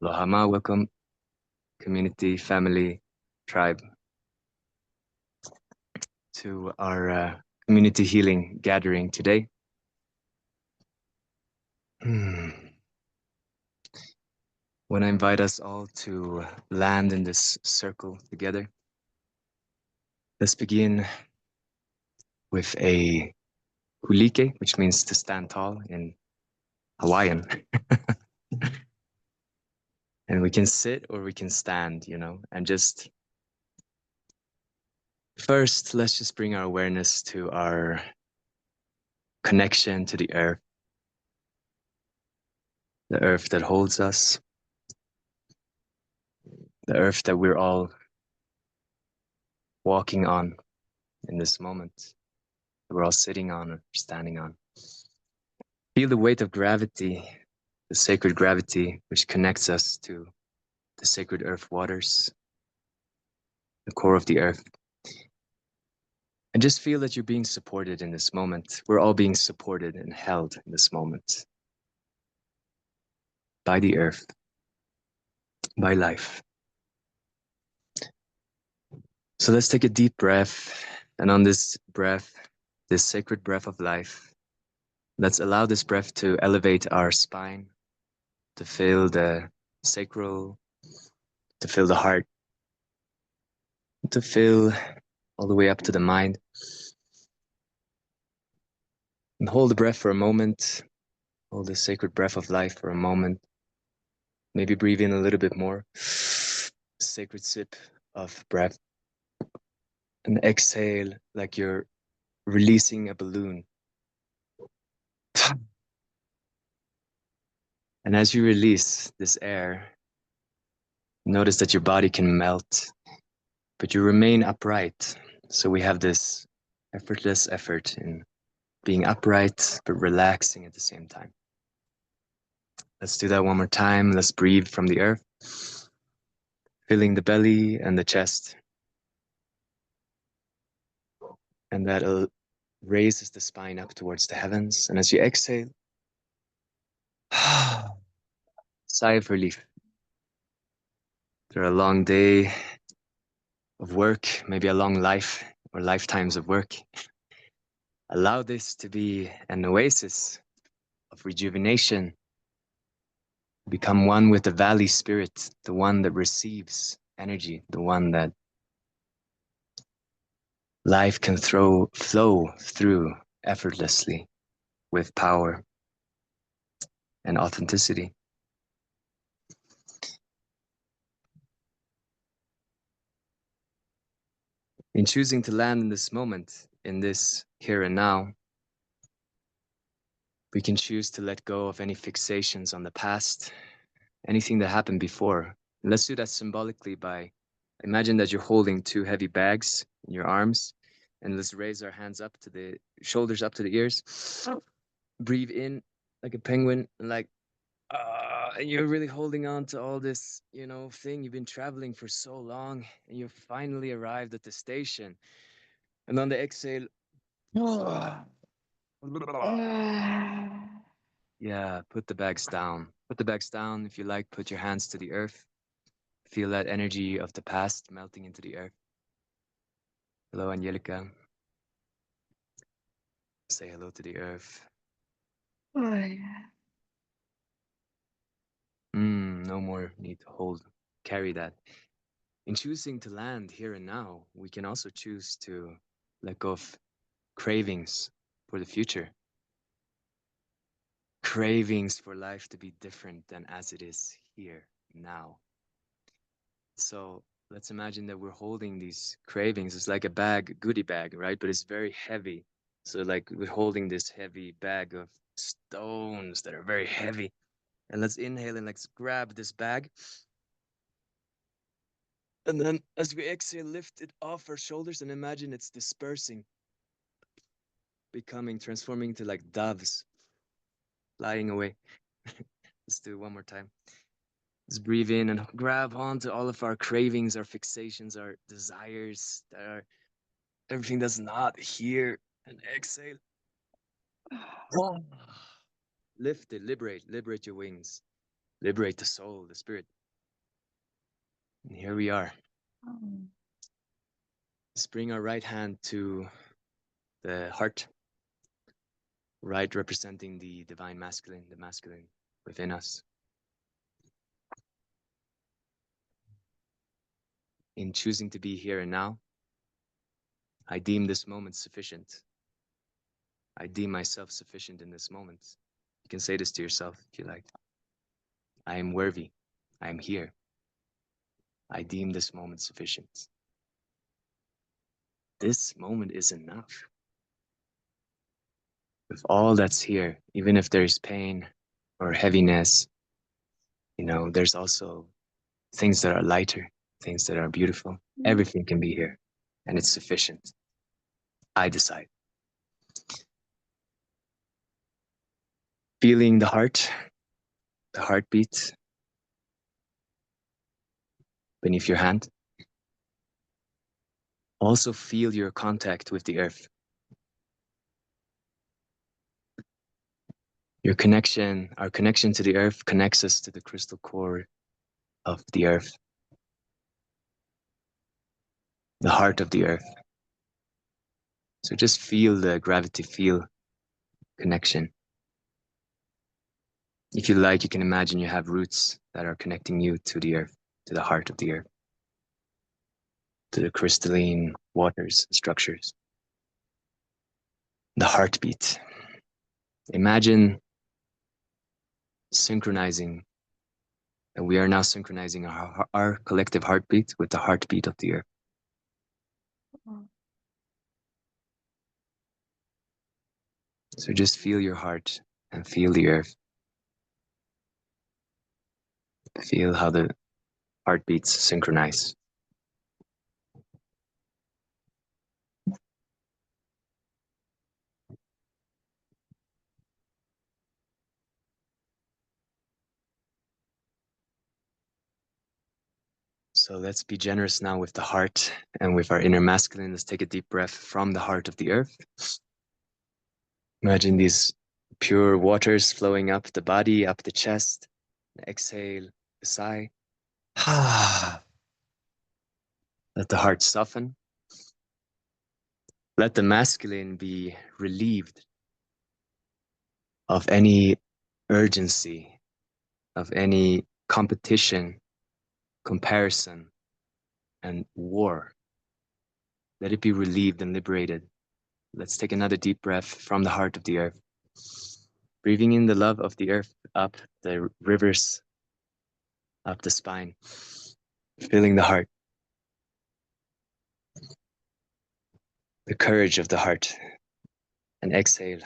Aloha ma, welcome, community, family, tribe, to our community healing gathering today. When I invite us all to land in this circle together, let's begin with a hulike, which means to stand tall in Hawaiian. And we can sit or we can stand, and just first, let's just bring our awareness to our connection to the earth that holds us, the earth that we're all walking on in this moment, that we're all sitting on or standing on. Feel the weight of gravity, the sacred gravity, which connects us to the sacred earth waters, the core of the earth. And just feel that you're being supported in this moment. We're all being supported and held in this moment by the earth, by life. So let's take a deep breath. And on this breath, this sacred breath of life, let's allow this breath to elevate our spine, to fill the sacral, to fill the heart, to fill all the way up to the mind. And hold the breath for a moment. Hold the sacred breath of life for a moment. Maybe breathe in a little bit more. Sacred sip of breath. And exhale like you're releasing a balloon. And as you release this air, notice that your body can melt, but you remain upright. So we have this effortless effort in being upright, but relaxing at the same time. Let's do that one more time. Let's breathe from the earth, filling the belly and the chest. And that raises the spine up towards the heavens. And as you exhale, sigh of relief. After a long day of work, maybe a long life or lifetimes of work, allow this to be an oasis of rejuvenation. Become one with the valley spirit, the one that receives energy, the one that life can flow through effortlessly with power and authenticity. In choosing to land in this moment, in this here and now, we can choose to let go of any fixations on the past, anything that happened before. And let's do that symbolically by imagine that you're holding two heavy bags in your arms, and let's raise our hands up to the shoulders, up to the ears. Breathe in like a penguin, and and you're really holding on to all this, thing. You've been traveling for so long, and you've finally arrived at the station. And on the exhale, yeah, put the bags down. Put the bags down. If you like, put your hands to the earth. Feel that energy of the past melting into the earth. Hello, Angelica. Say hello to the earth. No more need to carry that. In choosing to land here and now, we can also choose to let go of cravings for the future. Cravings for life to be different than as it is here now. So let's imagine that we're holding these cravings. It's like a bag, goodie bag, right? But it's very heavy. So like we're holding this heavy bag of stones that are very heavy. And let's inhale and let's grab this bag. And then as we exhale, lift it off our shoulders and imagine it's dispersing, transforming into like doves flying away. Let's do it one more time. Let's breathe in and grab onto all of our cravings, our fixations, our desires, everything that's not here. And exhale. Lift it, liberate your wings. liberate the soul, the spirit. And here we are. Let's bring our right hand to the heart, right representing the divine masculine, the masculine within us. In choosing to be here and now, I deem this moment sufficient. I deem myself sufficient in this moment. You can say this to yourself if you like. I am worthy. I am here. I deem this moment sufficient. This moment is enough. With all that's here, even if there's pain or heaviness, there's also things that are lighter, things that are beautiful. Everything can be here, and it's sufficient. I decide. Feeling the heartbeat beneath your hand. Also feel your contact with the earth. Our connection to the earth connects us to the crystal core of the earth, the heart of the earth. So just feel the gravity, feel connection. If you like, you can imagine you have roots that are connecting you to the earth, to the heart of the earth, to the crystalline waters, structures. The heartbeat. Imagine synchronizing, and we are now synchronizing our collective heartbeat with the heartbeat of the earth. So just feel your heart and feel the earth. Feel how the heartbeats synchronize. So let's be generous now with the heart and with our inner masculine. Let's take a deep breath from the heart of the earth. Imagine these pure waters flowing up the body, up the chest. Exhale, a sigh. Let the heart soften. Let the masculine be relieved of any urgency, of any competition, comparison, and war. Let it be relieved and liberated. Let's take another deep breath from the heart of the earth. Breathing in the love of the earth up the rivers, up the spine, filling the heart. The courage of the heart. And exhale.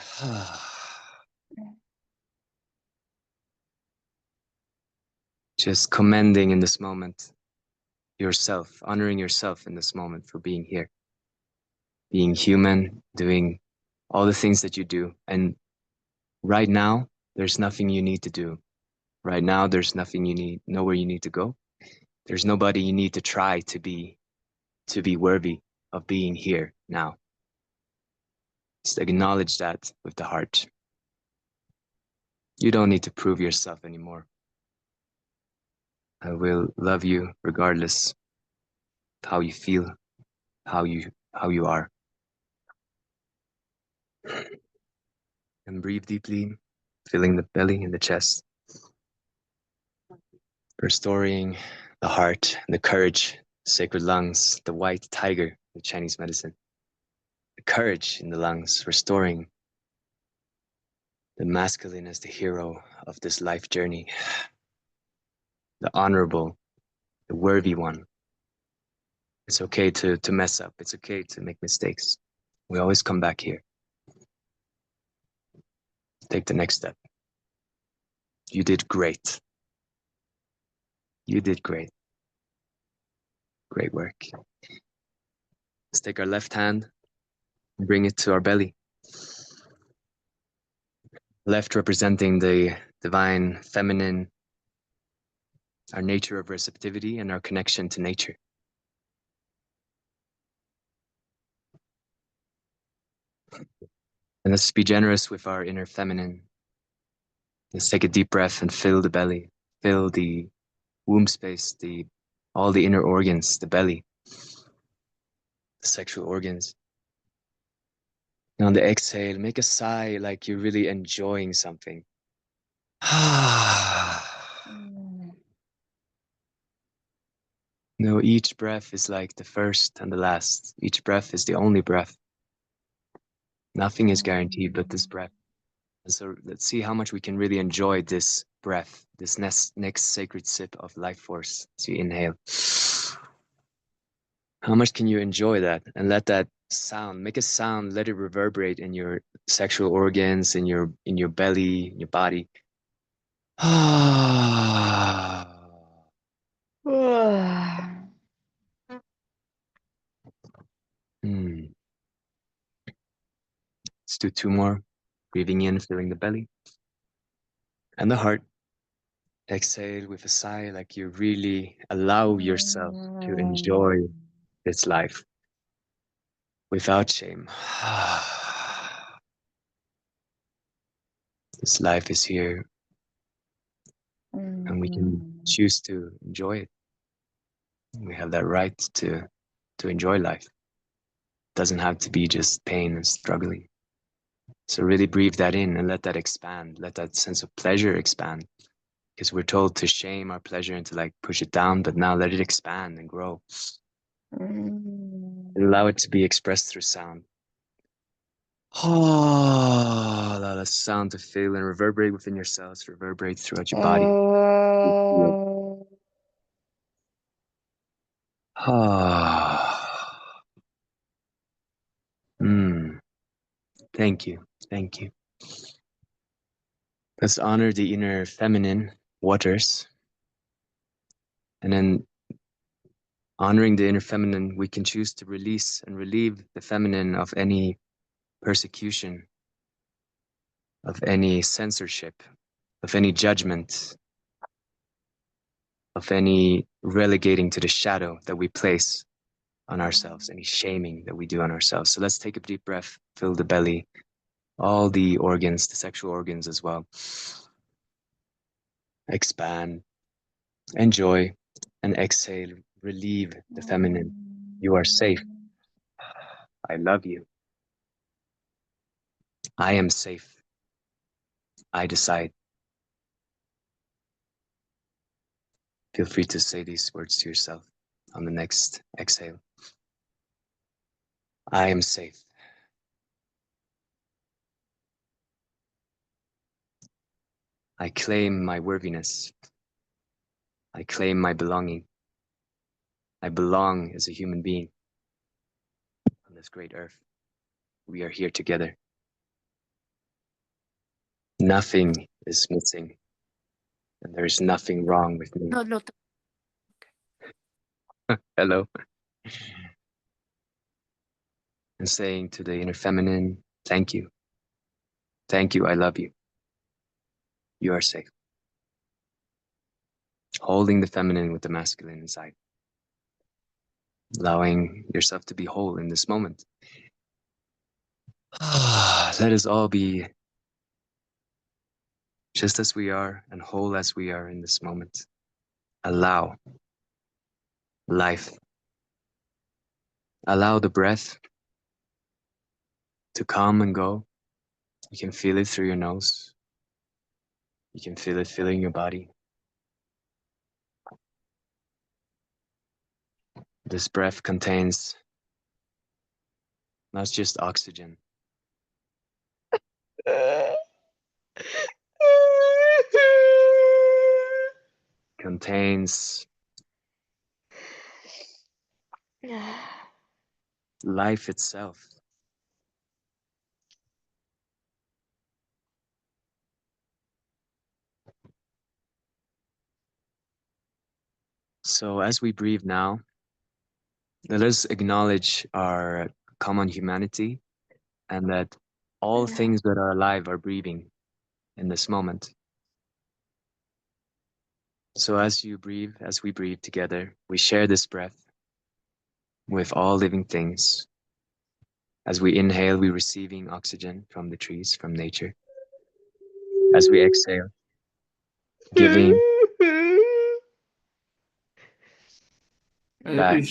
Just commending in this moment yourself, honoring yourself in this moment for being here, being human, doing all the things that you do. And right now, there's nothing you need to do. Right now, there's nowhere you need to go. There's nobody you need to try to be worthy of being here now. Just acknowledge that with the heart. You don't need to prove yourself anymore. I will love you regardless of how you feel, how you are. And breathe deeply, filling the belly and the chest. Restoring the heart, the courage, sacred lungs, the white tiger, the Chinese medicine. The courage in the lungs, restoring the masculine as the hero of this life journey. The honorable, the worthy one. It's okay to mess up. It's okay to make mistakes. We always come back here. Take the next step. You did great. You did great. Great work. Let's take our left hand and bring it to our belly. Left representing the divine feminine, our nature of receptivity and our connection to nature. And let's be generous with our inner feminine. Let's take a deep breath and fill the belly. fill the womb space, all the inner organs, the belly, the sexual organs. And on the exhale, make a sigh like you're really enjoying something. No, each breath is like the first and the last. Each breath is the only breath. Nothing is guaranteed but this breath. And so let's see how much we can really enjoy this breath, this next sacred sip of life force as you inhale. How much can you enjoy that and let that sound, make a sound, let it reverberate in your sexual organs, in your belly, in your body. Hmm. Let's do two more. Breathing in, filling the belly and the heart. Exhale with a sigh, like you really allow yourself to enjoy this life without shame. This life is here and we can choose to enjoy it. We have that right to enjoy life. It doesn't have to be just pain and struggling. So really breathe that in and let that expand. Let that sense of pleasure expand. Because we're told to shame our pleasure and to like push it down, but now let it expand and grow. Allow it to be expressed through sound. Allow the sound to fill and reverberate within your cells, reverberate throughout your body. Thank you. Thank you. Let's honor the inner feminine waters. And then honoring the inner feminine, we can choose to release and relieve the feminine of any persecution, of any censorship, of any judgment, of any relegating to the shadow that we place on ourselves, any shaming that we do on ourselves. So let's take a deep breath, fill the belly, all the organs, the sexual organs as well. Expand, enjoy, and exhale, relieve the feminine. You are safe. I love you. I am safe. I decide. Feel free to say these words to yourself on the next exhale. I am safe. I claim my worthiness. I claim my belonging. I belong as a human being on this great earth. We are here together. Nothing is missing, and there is nothing wrong with me. Hello. And saying to the inner feminine, thank you. Thank you. I love you. You are safe. Holding the feminine with the masculine inside. Allowing yourself to be whole in this moment. Let us all be just as we are and whole as we are in this moment. Allow life. Allow the breath to come and go. You can feel it through your nose. You can feel it filling your body. This breath contains not just oxygen, contains life itself. So as we breathe now, let us acknowledge our common humanity and that all things that are alive are breathing in this moment. So as you breathe, as we breathe together, we share this breath with all living things. As we inhale, we're receiving oxygen from the trees, from nature. As we exhale, giving back.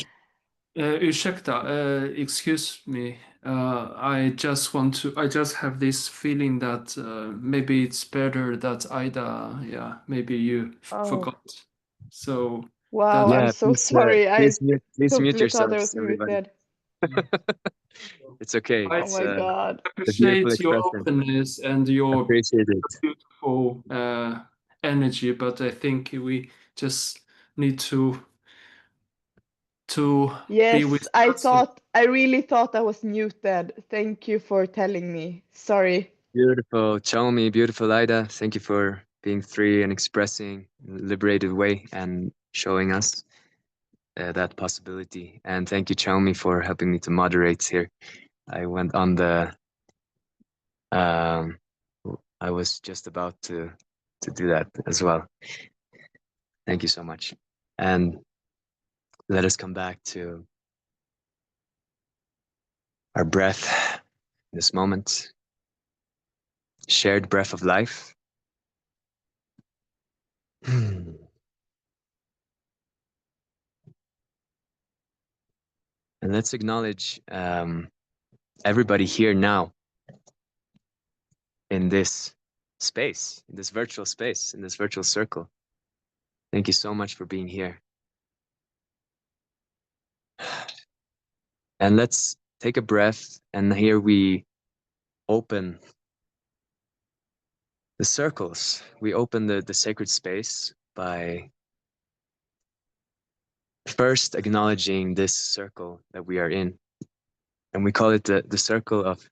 Ursäkta, excuse me. I just have this feeling that maybe it's better that Ida, yeah, maybe you Oh, forgot. So wow, that, I'm Yeah, so sorry. I please mute totally thought I yourselves, was everybody. muted. It's okay. I Oh my God. It's a beautiful appreciate your expression. openness and your Appreciate it. beautiful energy, but I think we just need to be Yes, with us. I really thought I was muted. Thank you for telling me. Sorry. Beautiful, Chomi, beautiful Ida. Thank you for being free and expressing in a liberated way and showing us that possibility. And thank you, Chomi, for helping me to moderate here. I went on the. Um, I was just about to do that as well. Thank you so much. And let us come back to our breath in this moment. Shared breath of life. And let's acknowledge everybody here now in this space, in this virtual space, in this virtual circle. Thank you so much for being here. And let's take a breath, and here we open the circles. We open the sacred space by first acknowledging this circle that we are in. And we call it the circle of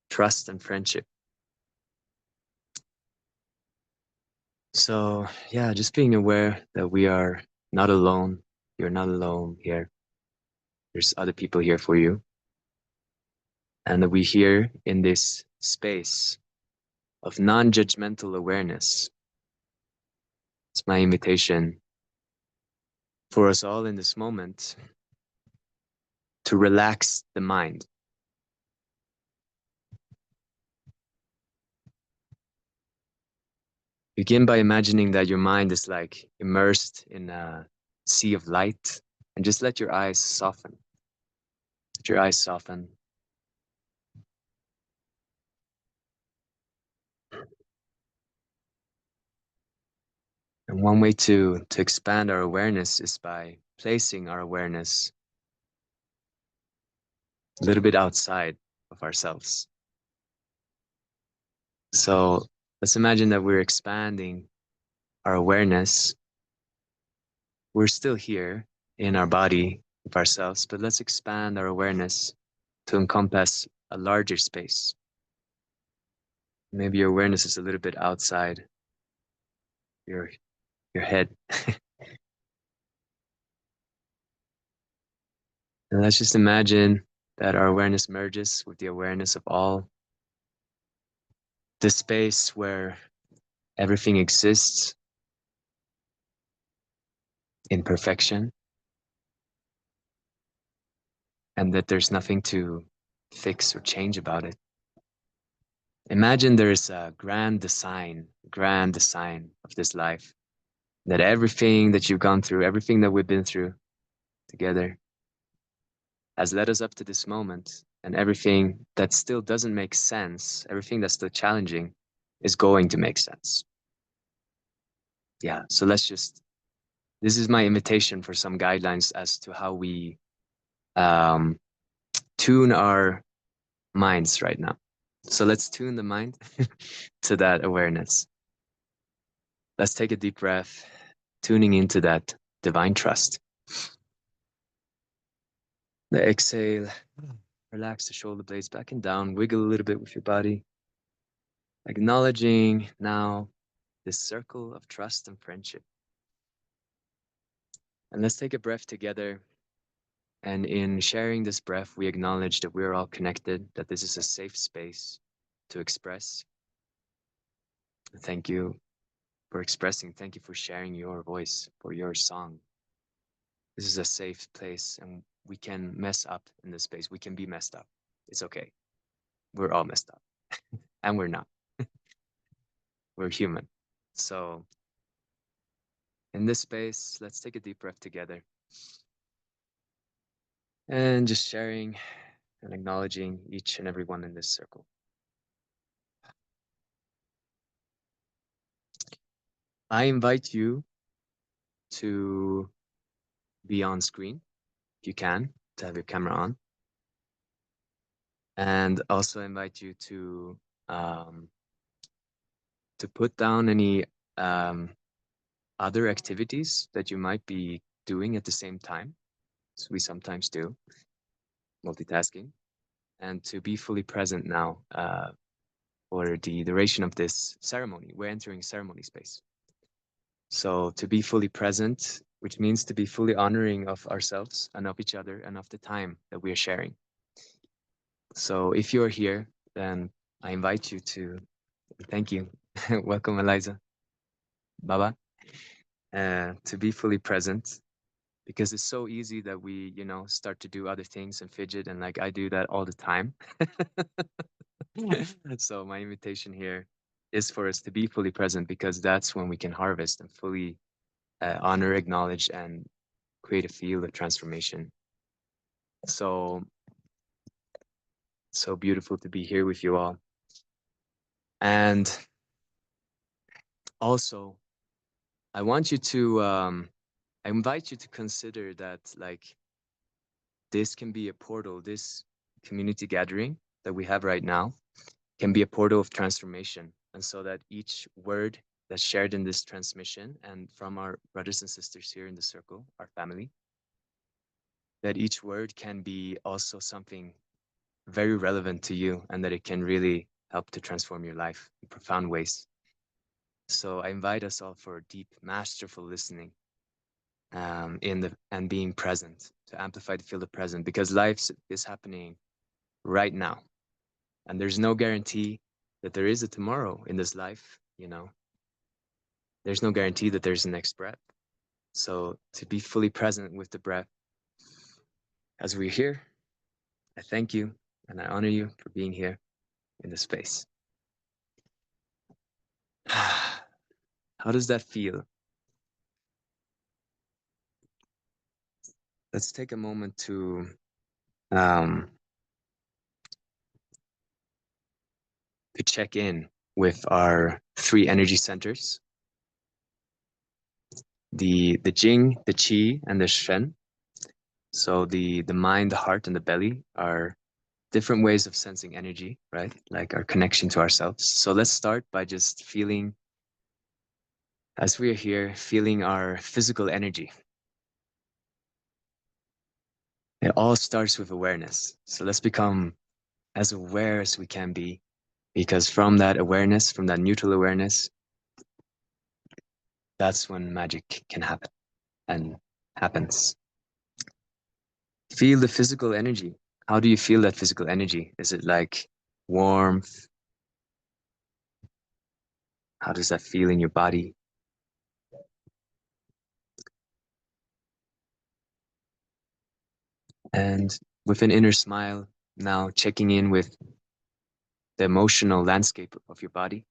trust and friendship. So, yeah, just being aware that we are not alone. You're not alone here. There's other people here for you. And that we here in this space of non-judgmental awareness. It's my invitation for us all in this moment to relax the mind. Begin by imagining that your mind is like immersed in a sea of light, and just let your eyes soften. Let your eyes soften. And one way to expand our awareness is by placing our awareness a little bit outside of ourselves. So let's imagine that we're expanding our awareness. We're still here in our body of ourselves, but let's expand our awareness to encompass a larger space. Maybe your awareness is a little bit outside your head. And let's just imagine that our awareness merges with the awareness of all the space where everything exists in perfection, and that there's nothing to fix or change about it. Imagine there's a grand design of this life, that everything that you've gone through, everything that we've been through together has led us up to this moment, and everything that still doesn't make sense, everything that's still challenging, is going to make sense. Yeah, so this is my invitation for some guidelines as to how we tune our minds right now. So let's tune the mind to that awareness. Let's take a deep breath, tuning into that divine trust. The exhale, relax the shoulder blades back and down, wiggle a little bit with your body. Acknowledging now this circle of trust and friendship. And let's take a breath together. And in sharing this breath, we acknowledge that we're all connected, that this is a safe space to express. Thank you for expressing. Thank you for sharing your voice, for your song. This is a safe place, and we can mess up in this space. We can be messed up. It's okay. We're all messed up, and we're not. We're human. So in this space, let's take a deep breath together. And just sharing and acknowledging each and every one in this circle. I invite you to be on screen, if you can, to have your camera on. And also invite you to put down any other activities that you might be doing at the same time. So we sometimes do, multitasking, and to be fully present now for the duration of this ceremony. We're entering ceremony space. So to be fully present, which means to be fully honoring of ourselves and of each other and of the time that we are sharing. So if you're here, then I invite you to, thank you. Welcome, Eliza. Baba. To be fully present, because it's so easy that we, start to do other things and fidget, and like I do that all the time. So my invitation here is for us to be fully present, because that's when we can harvest and fully honor, acknowledge, and create a field of transformation. So beautiful to be here with you all. And also, I want you to, I invite you to consider that, like, this can be a portal, this community gathering that we have right now can be a portal of transformation. And so that each word that's shared in this transmission and from our brothers and sisters here in the circle, our family, that each word can be also something very relevant to you, and that it can really help to transform your life in profound ways. So I invite us all for deep, masterful listening and being present, to amplify the field of present, because life is happening right now. And there's no guarantee that there is a tomorrow in this life, There's no guarantee that there's a next breath. So to be fully present with the breath as we're here, I thank you and I honor you for being here in this space. How does that feel? Let's take a moment to check in with our 3 energy centers, the Jing, the Qi, and the Shen. So the mind, the heart, and the belly are different ways of sensing energy, right? Like our connection to ourselves. So let's start by just feeling, as we are here, feeling our physical energy. It all starts with awareness. So let's become as aware as we can be, because from that awareness, from that neutral awareness, that's when magic can happen and happens. Feel the physical energy. How do you feel that physical energy? Is it like warmth? How does that feel in your body? And with an inner smile, now checking in with the emotional landscape of your body.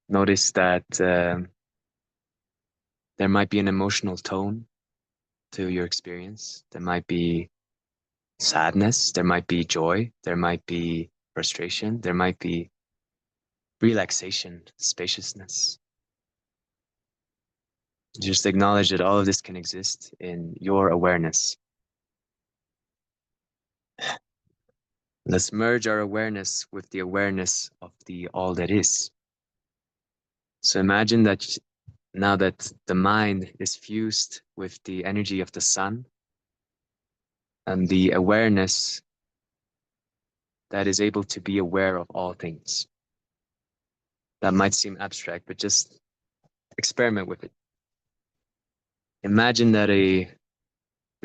Notice that there might be an emotional tone to your experience. There might be sadness, there might be joy, there might be frustration, there might be relaxation, spaciousness. Just acknowledge that all of this can exist in your awareness. Let's merge our awareness with the awareness of the all that is. So imagine that now that the mind is fused with the energy of the sun and the awareness that is able to be aware of all things. That might seem abstract, but just experiment with it. Imagine that the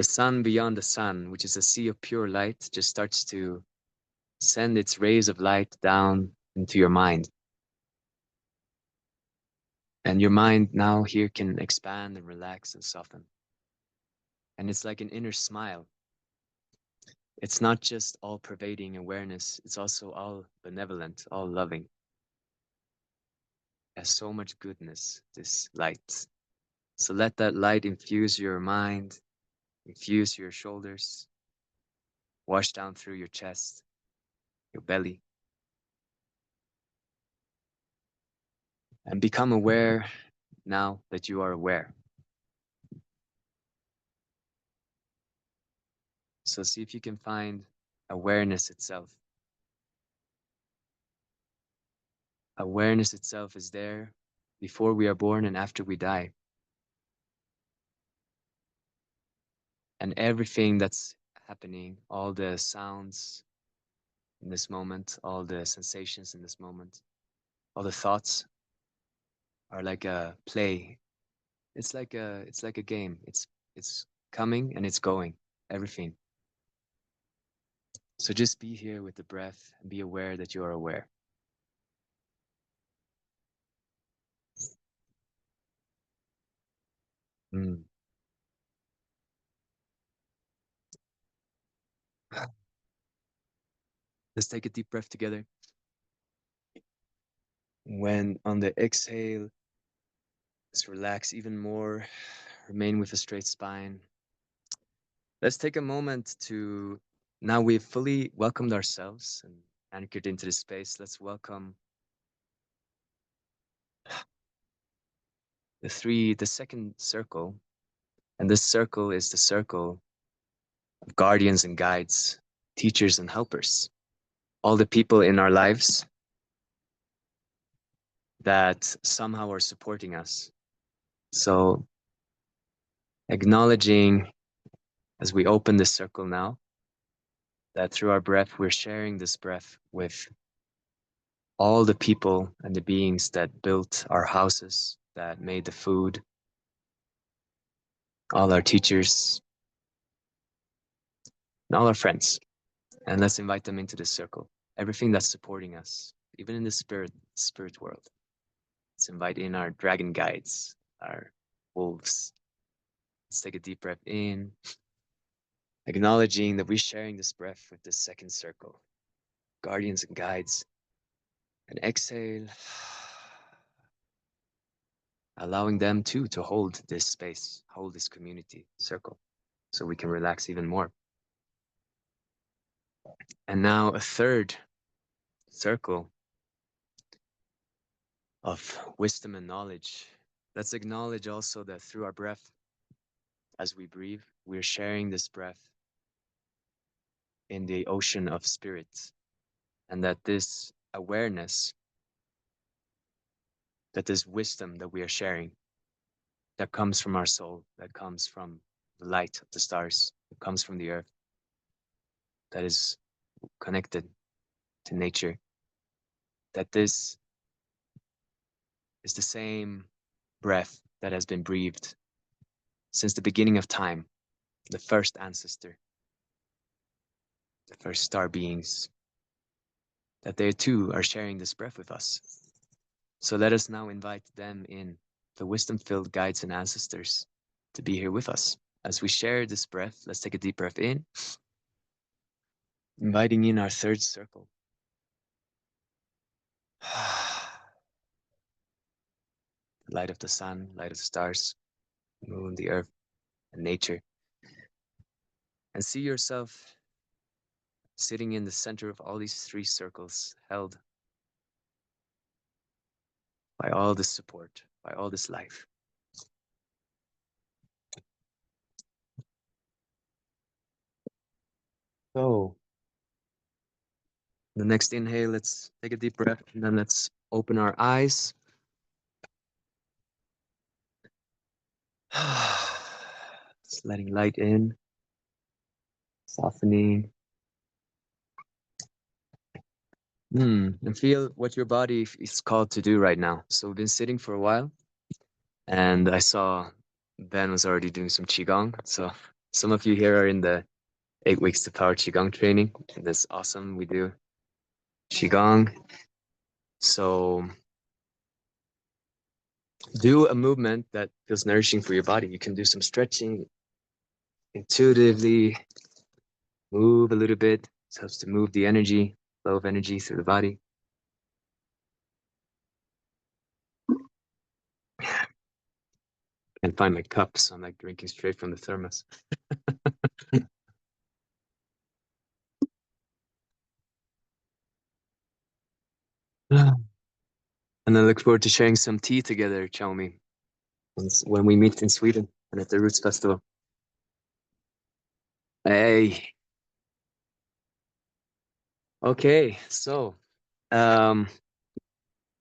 sun beyond the sun, which is a sea of pure light, just starts to send its rays of light down into your mind. And your mind now here can expand and relax and soften. And it's like an inner smile. It's not just all-pervading awareness, it's also all benevolent, all loving. It has so much goodness, this light. So let that light infuse your mind, infuse your shoulders, wash down through your chest, your belly, and become aware now that you are aware. So see if you can find awareness itself. Awareness itself is there before we are born and after we die. And everything that's happening, all the sounds in this moment, all the sensations in this moment, all the thoughts are like a play. It's like a game. It's coming and it's going, everything. So just be here with the breath and be aware that you are aware. Mm. Let's take a deep breath together. When on the exhale, let's relax even more. Remain with a straight spine. Let's take a moment to, now we've fully welcomed ourselves and anchored into the space. Let's welcome the second circle. And this circle is the circle of guardians and guides, teachers and helpers. All the people in our lives that somehow are supporting us. So acknowledging as we open this circle now, that through our breath, we're sharing this breath with all the people and the beings that built our houses, that made the food, all our teachers, and all our friends. And let's invite them into this circle. Everything that's supporting us, even in the spirit world. Let's invite in our dragon guides, our wolves. Let's take a deep breath in, acknowledging that we're sharing this breath with this second circle, guardians and guides. And exhale, allowing them too to hold this space, hold this community circle, so we can relax even more. And now a third circle of wisdom and knowledge. Let's acknowledge also that through our breath, as we breathe, we're sharing this breath in the ocean of spirit, and that this awareness, that this wisdom that we are sharing, that comes from our soul, that comes from the light of the stars, that comes from the earth, that is connected to nature, that this is the same breath that has been breathed since the beginning of time, the first ancestor, the first star beings, that they too are sharing this breath with us. So let us now invite them in, the wisdom-filled guides and ancestors, to be here with us. As we share this breath, let's take a deep breath in, inviting in our third circle. The light of the sun, light of the stars, the moon, the earth, and nature. And see yourself sitting in the center of all these three circles, held by all this support, by all this life. So, the next inhale, let's take a deep breath, and then let's open our eyes. Just letting light in, softening. And feel what your body is called to do right now. So we've been sitting for a while, and I saw Ben was already doing some Qigong. So some of you here are in the 8 weeks to power Qigong training. That's awesome. We do Qigong. So do a movement that feels nourishing for your body. You can do some stretching, intuitively move a little bit. It helps to move the energy, flow of energy through the body. Can't find my cup, so I'm like drinking straight from the thermos. And I look forward to sharing some tea together, Chalmi, when we meet in Sweden and at the Roots Festival. Hey. Okay, so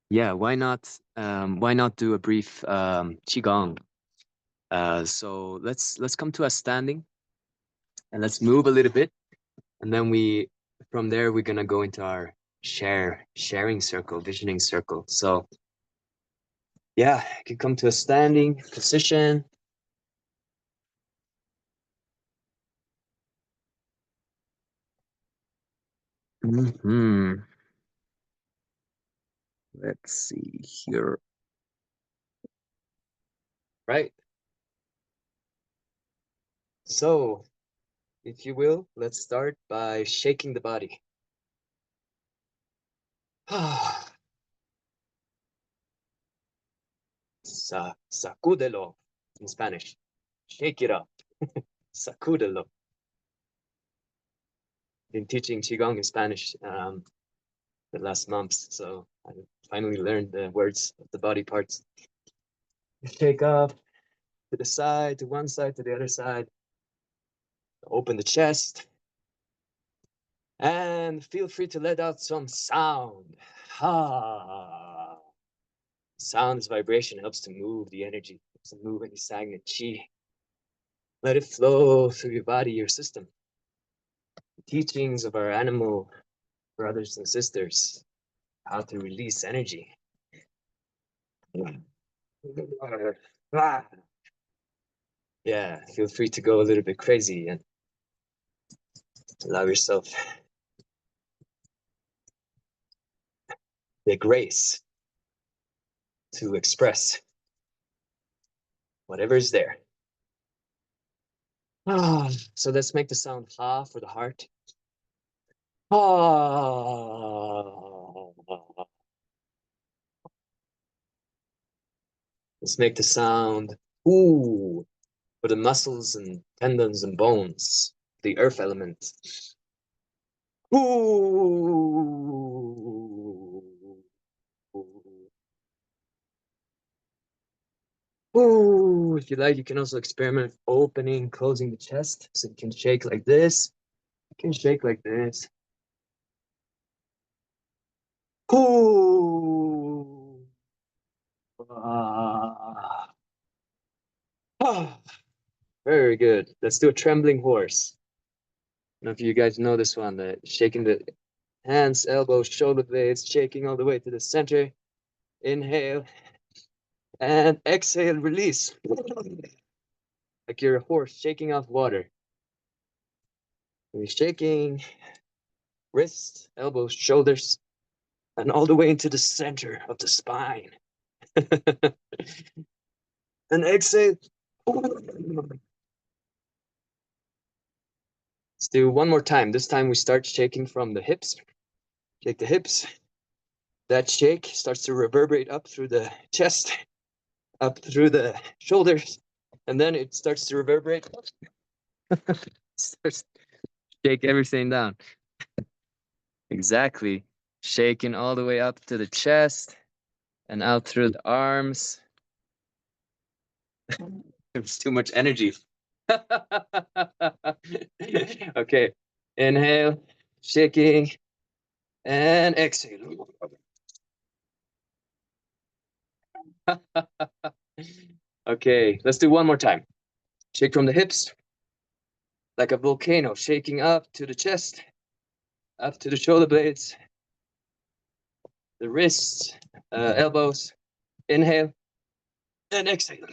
yeah, why not do a brief qigong? So let's come to a standing and let's move a little bit, and then from there we're gonna go into our sharing circle, visioning circle. So yeah, you can come to a standing position. Let's see here. Right. So, if you will, let's start by shaking the body. Sacúdelo in Spanish. Shake it up. Sacúdelo. Been teaching Qigong in Spanish the last months, so I finally learned the words of the body parts. Shake up to the side, to one side, to the other side. Open the chest. And feel free to let out some sound. Sound is vibration, helps to move the energy, helps to move any stagnant chi. Let it flow through your body, your system. The teachings of our animal brothers and sisters, how to release energy. Yeah, feel free to go a little bit crazy and allow yourself the grace to express whatever is there. So let's make the sound ha for the heart. Let's make the sound ooh for the muscles and tendons and bones, the earth element. Ooh. Ooh. If you like, you can also experiment opening, closing the chest. So you can shake like this. You can shake like this. Ooh. Very good. Let's do a trembling horse. I don't know if you guys know this one, shaking the hands, elbows, shoulder blades, shaking all the way to the center. Inhale and exhale, release. Like you're a horse shaking off water. You're shaking wrists, elbows, shoulders, and all the way into the center of the spine. And exhale. Let's do one more time. This time we start shaking from the hips. Shake the hips. That shake starts to reverberate up through the chest, up through the shoulders, and then it starts to reverberate. Starts to shake everything down. Exactly. Shaking all the way up to the chest and out through the arms. There's too much energy. Okay. Inhale, shaking, and exhale. Okay, let's do one more time. Shake from the hips, like a volcano, shaking up to the chest, up to the shoulder blades, the wrists, elbows. Inhale, and exhale.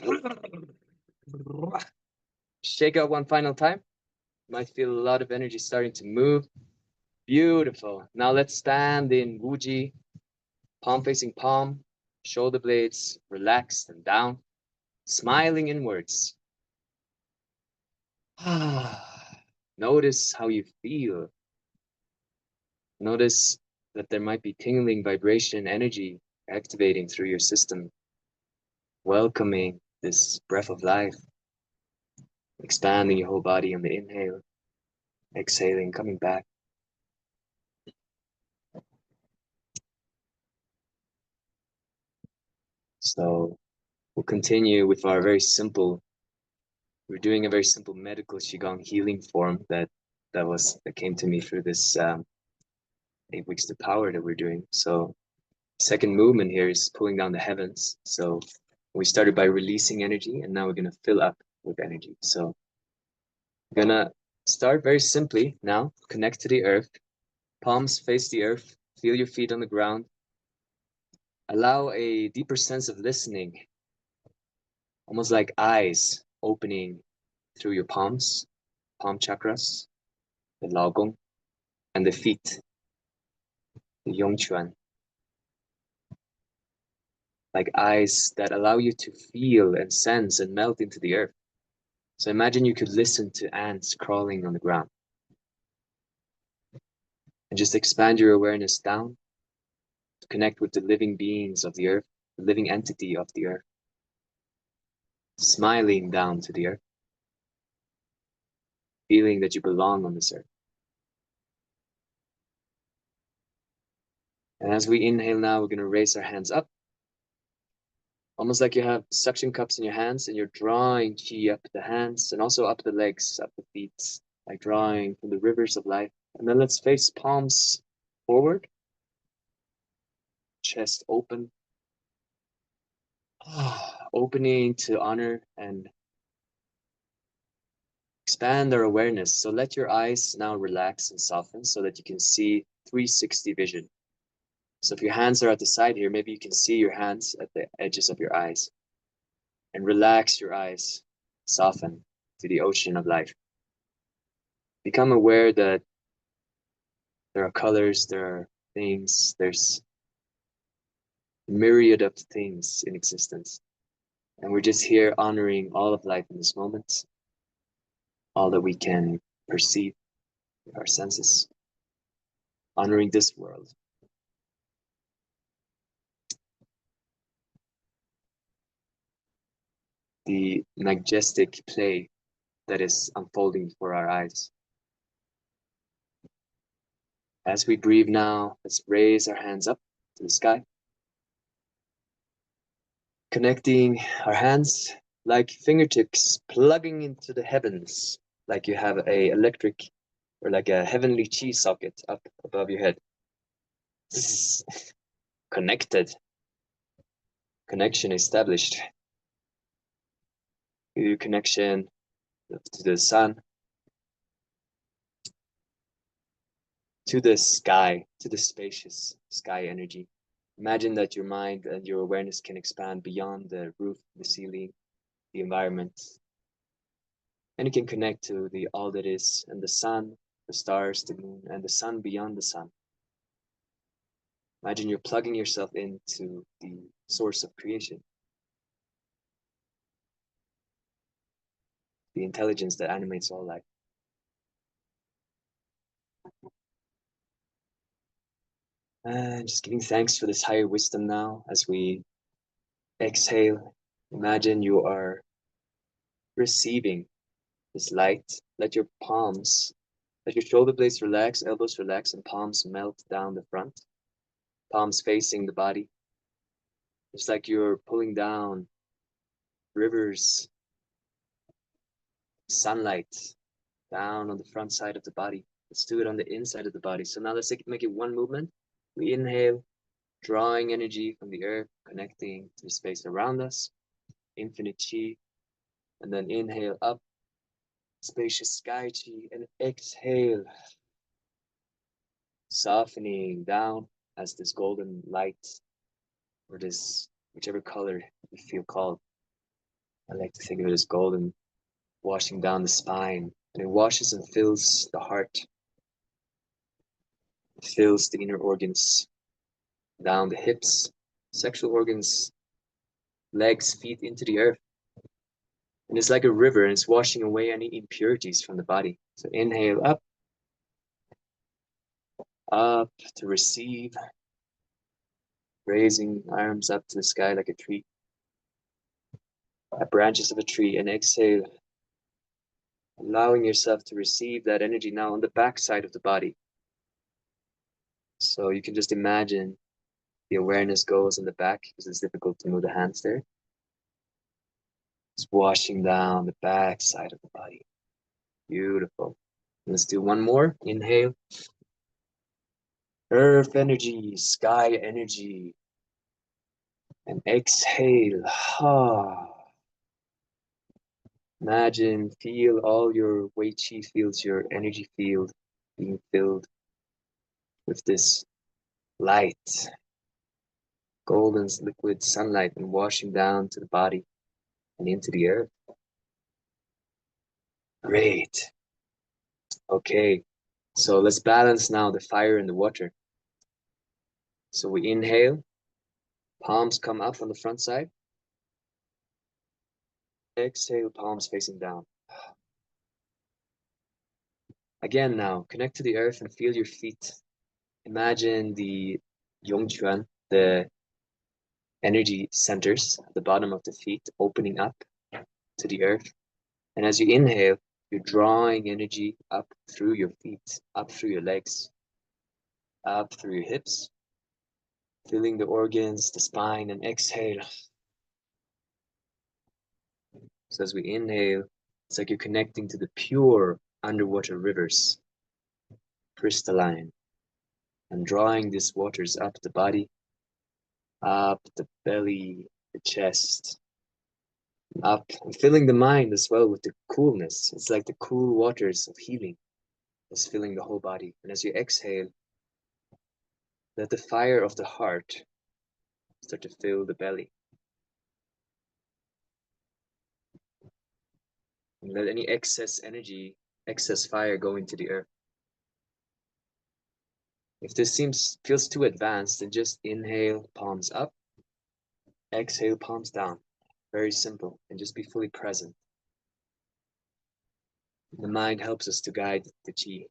Shake out one final time. Might feel a lot of energy starting to move. Beautiful. Now let's stand in Wuji, palm facing palm, shoulder blades relaxed and down, smiling inwards. Notice how you feel. Notice that there might be tingling vibration energy activating through your system, welcoming this breath of life, expanding your whole body on the inhale, exhaling, coming back. So we'll continue with our very simple, we're doing a very simple medical Qigong healing form that came to me through this 8 weeks to power that we're doing. So second movement here is pulling down the heavens. So we started by releasing energy, and now we're going to fill up with energy. So we're going to start very simply now, connect to the earth, palms face the earth, feel your feet on the ground. Allow a deeper sense of listening, almost like eyes opening through your palms, palm chakras, the Laogong, and the feet, the Yongquan. Like eyes that allow you to feel and sense and melt into the earth. So imagine you could listen to ants crawling on the ground. And just expand your awareness down to connect with the living beings of the earth, the living entity of the earth. Smiling down to the earth. Feeling that you belong on this earth. And as we inhale now, we're going to raise our hands up. Almost like you have suction cups in your hands and you're drawing chi up the hands and also up the legs, up the feet, like drawing from the rivers of life. And then let's face palms forward. Chest open. Opening to honor and expand our awareness. So let your eyes now relax and soften so that you can see 360 vision. So if your hands are at the side here, maybe you can see your hands at the edges of your eyes. And relax your eyes, soften to the ocean of life. Become aware that there are colors, there are things, there's a myriad of things in existence. And we're just here honoring all of life in this moment, all that we can perceive with our senses, honoring this world. The majestic play that is unfolding before our eyes. As we breathe now, let's raise our hands up to the sky. Connecting our hands like fingertips plugging into the heavens, like you have a electric or like a heavenly chi socket up above your head. This is connected. Connection established. Your connection to the sun, to the sky, to the spacious sky energy. Imagine that your mind and your awareness can expand beyond the roof, the ceiling, the environment. And you can connect to the all that is and the sun, the stars, the moon, and the sun beyond the sun. Imagine you're plugging yourself into the source of creation. The intelligence that animates all life. And just giving thanks for this higher wisdom now as we exhale. Imagine you are receiving this light. Let your palms, let your shoulder blades relax, elbows relax, and palms melt down the front. Palms facing the body. It's like you're pulling down rivers, sunlight down on the front side of the body. Let's do it on the inside of the body. So now let's make it one movement. We inhale, drawing energy from the earth, connecting to the space around us, infinite chi, and then inhale up, spacious sky chi, and exhale, softening down as this golden light, or this, whichever color you feel called. I like to think of it as golden, washing down the spine, and it washes and fills the heart, fills the inner organs, down the hips, sexual organs, legs, feet into the earth. And it's like a river and it's washing away any impurities from the body. So inhale up to receive, raising arms up to the sky like a tree. branches of a tree, and exhale, allowing yourself to receive that energy now on the back side of the body. So you can just imagine the awareness goes in the back because it's difficult to move the hands there. It's washing down the back side of the body. Beautiful. Let's do one more. Inhale. Earth energy, sky energy. And exhale. Imagine, feel all your Wei Qi fields, your energy field being filled with this light, golden liquid sunlight, and washing down to the body and into the earth. Great. Okay, so let's balance now the fire and the water. So we inhale, palms come up on the front side. Exhale, palms facing down. Again now, connect to the earth and feel your feet. Imagine the Yongquan, the energy centers at the bottom of the feet opening up to the earth. And as you inhale, you're drawing energy up through your feet, up through your legs, up through your hips, filling the organs, the spine, and exhale. So as we inhale, it's like you're connecting to the pure underwater rivers, crystalline, and drawing these waters up the body, up the belly, the chest, up, and filling the mind as well with the coolness. It's like the cool waters of healing is filling the whole body. And as you exhale, let the fire of the heart start to fill the belly. And let any excess energy, excess fire go into the earth. If this feels too advanced, then just inhale, palms up, exhale, palms down. Very simple, and just be fully present. The mind helps us to guide the chi.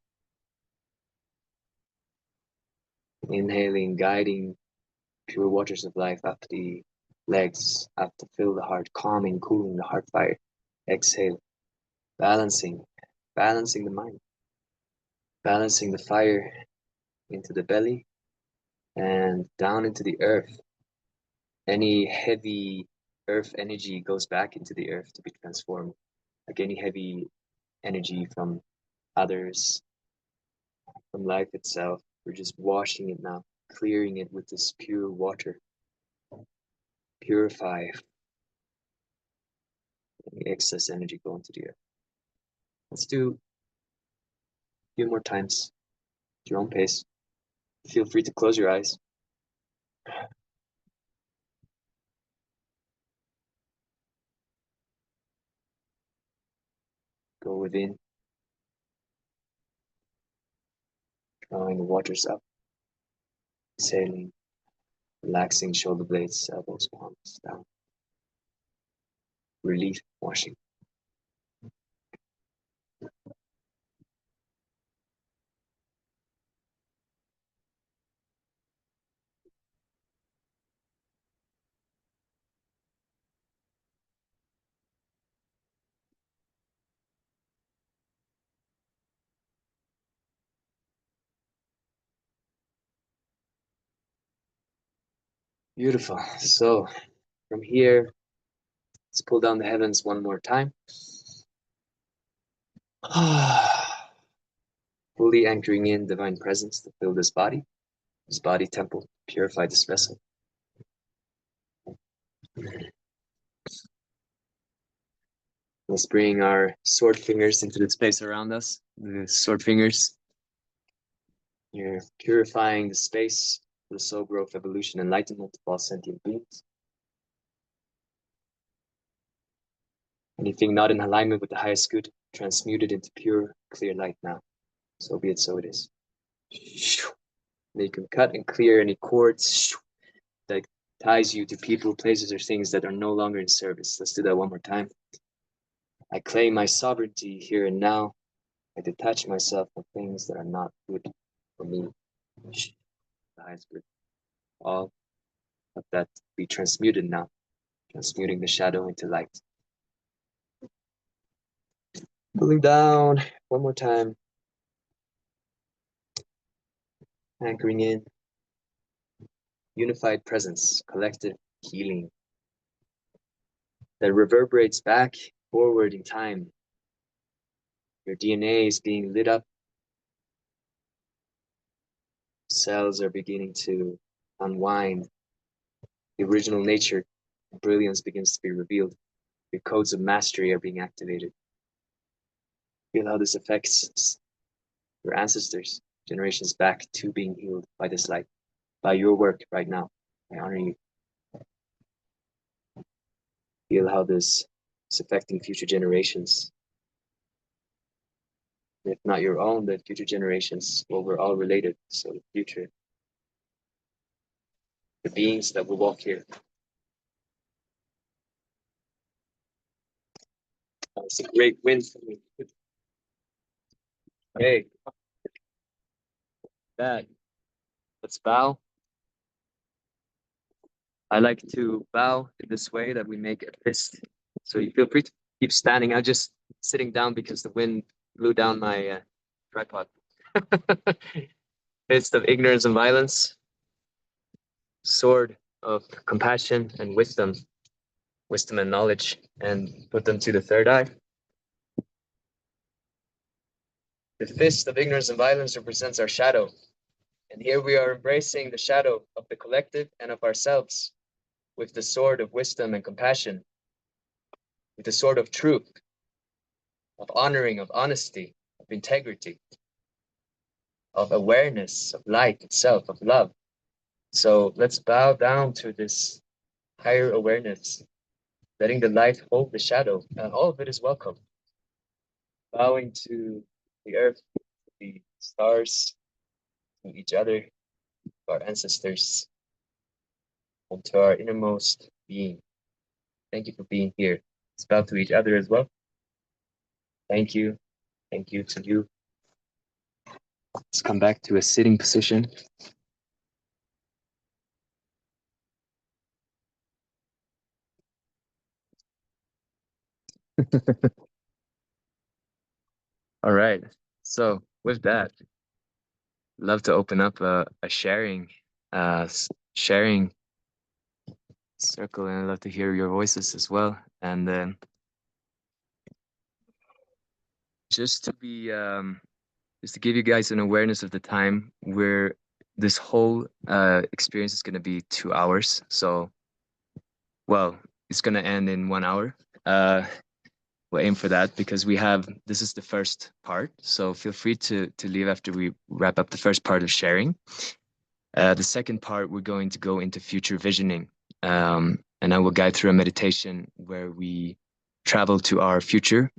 Inhaling, guiding pure waters of life up the legs, up to fill the heart, calming, cooling the heart fire. Exhale, balancing the mind, balancing the fire into the belly and down into the earth. Any heavy earth energy goes back into the earth to be transformed. Like any heavy energy from others, from life itself, we're just washing it now, clearing it with this pure water. Purify any excess energy go into the earth. Let's do a few more times at your own pace. Feel free to close your eyes. Go within, drawing the waters up, exhaling, relaxing shoulder blades, elbows, palms down. Relief, washing. Beautiful. So from here, let's pull down the heavens one more time. Fully anchoring in divine presence to fill this body temple, purify this vessel. Let's bring our sword fingers into the space around us. The sword fingers. You're purifying the space for the soul growth, evolution, enlightenment of all sentient beings. Anything not in alignment with the highest good, transmuted into pure, clear light now. So be it, so it is. You can cut and clear any cords that ties you to people, places, or things that are no longer in service. Let's do that one more time. I claim my sovereignty here and now. I detach myself from things that are not good for me. The highest good. All of that be transmuted now, transmuting the shadow into light. Pulling down one more time. Anchoring in. Unified presence, collective healing that reverberates back, forward in time. Your DNA is being lit up. Cells are beginning to unwind. The original nature, brilliance begins to be revealed. Your codes of mastery are being activated. Feel how this affects your ancestors, generations back to being healed by this light, by your work right now. I honor you. Feel how this is affecting future generations. If not your own, then future generations. Well, we're all related, so the future, the beings that will walk here. It's a great win for me. Hey, that. Let's bow. I like to bow in this way that we make a fist. So you feel free to keep standing. I'm just sitting down because the wind blew down my tripod. Fist of ignorance and violence. Sword of compassion and wisdom. Wisdom and knowledge. And put them to the third eye. The fist of ignorance and violence represents our shadow. And here we are embracing the shadow of the collective and of ourselves with the sword of wisdom and compassion, with the sword of truth, of honoring, of honesty, of integrity, of awareness, of light itself, of love. So let's bow down to this higher awareness, letting the light hold the shadow, and all of it is welcome. Bowing to the earth, the stars, to each other, to our ancestors, and to our innermost being. Thank you for being here. Let's bow to each other as well. Thank you. Thank you to you. Let's come back to a sitting position. All right. So with that, love to open up a sharing circle, and I'd love to hear your voices as well. And then just to be just to give you guys an awareness of the time where this whole experience is going to be 2 hours. So, well, it's going to end in 1 hour. We'll aim for that because this is the first part. So feel free to leave after we wrap up the first part of sharing. The second part, we're going to go into future visioning. And I will guide through a meditation where we travel to our future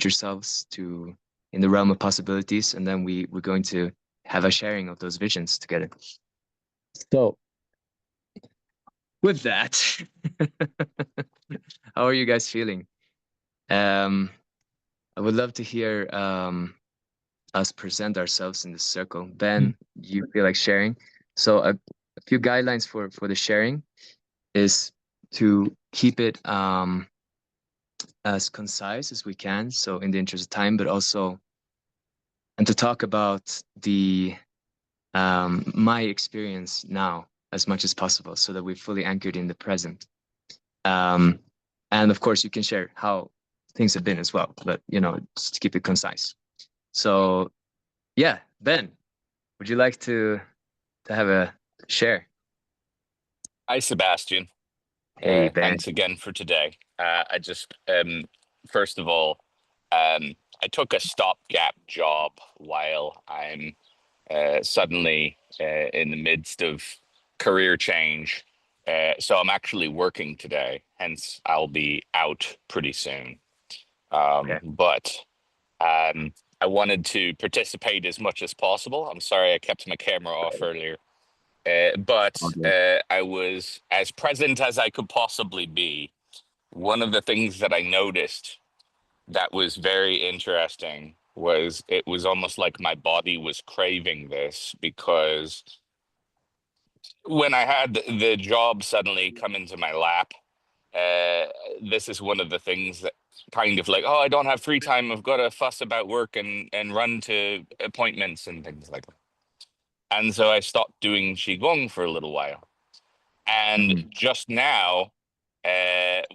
selves, in the realm of possibilities. And then we're going to have a sharing of those visions together. So with that, how are you guys feeling? I would love to hear us present ourselves in the circle. Ben, you feel like sharing? So a few guidelines for the sharing is to keep it as concise as we can, so in the interest of time, but also and to talk about the my experience now as much as possible, so that we're fully anchored in the present. And of course, you can share how things have been as well, but just to keep it concise. So, yeah, Ben, would you like to have a share? Hi, Sebastian. Hey, Ben. Thanks again for today. I just, first of all, I took a stopgap job while I'm suddenly in the midst of career change. So I'm actually working today, hence I'll be out pretty soon. Okay. But I wanted to participate as much as possible. I'm sorry I kept my camera off earlier. But I was as present as I could possibly be. One of the things that I noticed that was very interesting was it was almost like my body was craving this, because when I had the job suddenly come into my lap, this is one of the things that kind of like, oh, I don't have free time. I've got to fuss about work and run to appointments and things like that. And so I stopped doing Qigong for a little while. And just now,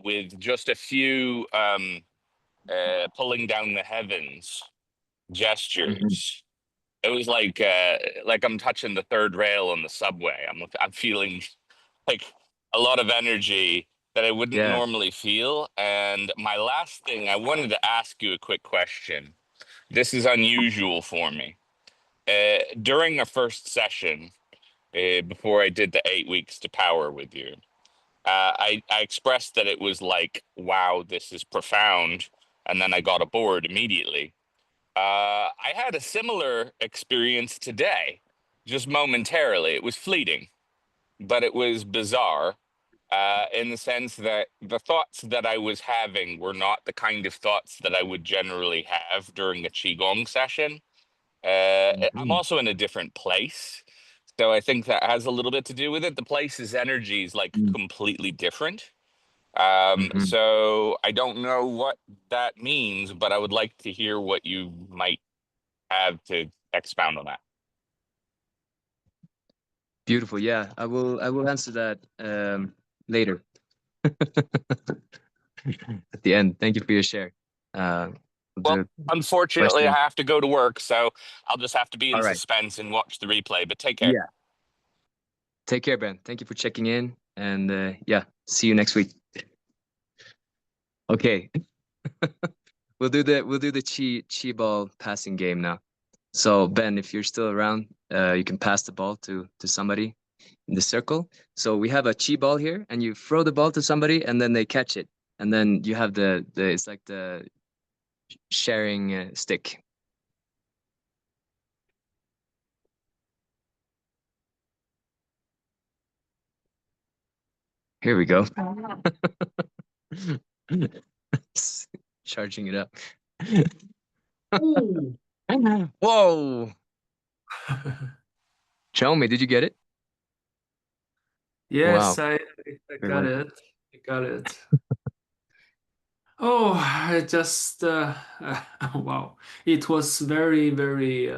with just a few pulling down the heavens gestures, it was like I'm touching the third rail on the subway. I'm feeling like a lot of energy that I wouldn't Yeah. normally feel. And my last thing, I wanted to ask you a quick question. This is unusual for me. During a first session, before I did the 8 weeks to power with you, I expressed that it was like, wow, this is profound. And then I got aboard immediately. I had a similar experience today, just momentarily. It was fleeting, but it was bizarre in the sense that the thoughts that I was having were not the kind of thoughts that I would generally have during a Qigong session. I'm also in a different place. So I think that has a little bit to do with it. The place's energy is like completely different. So I don't know what that means, but I would like to hear what you might have to expound on that. Beautiful. Yeah, I will answer that later. At the end. Thank you for your share. Well, unfortunately, I question. have to go to work, so I'll just have to be in All right. suspense and watch the replay. But take care. Yeah. Take care, Ben. Thank you for checking in, and yeah, see you next week. Okay. we'll do the chi ball passing game now. So Ben, if you're still around, you can pass the ball to somebody in the circle. So we have a chi ball here, and you throw the ball to somebody, and then they catch it, and then you have the it's like the sharing stick. Here we go. Charging it up. Whoa! Show me, did you get it? Yes, Wow. I got it. I got it. Oh, I just wow. It was very, very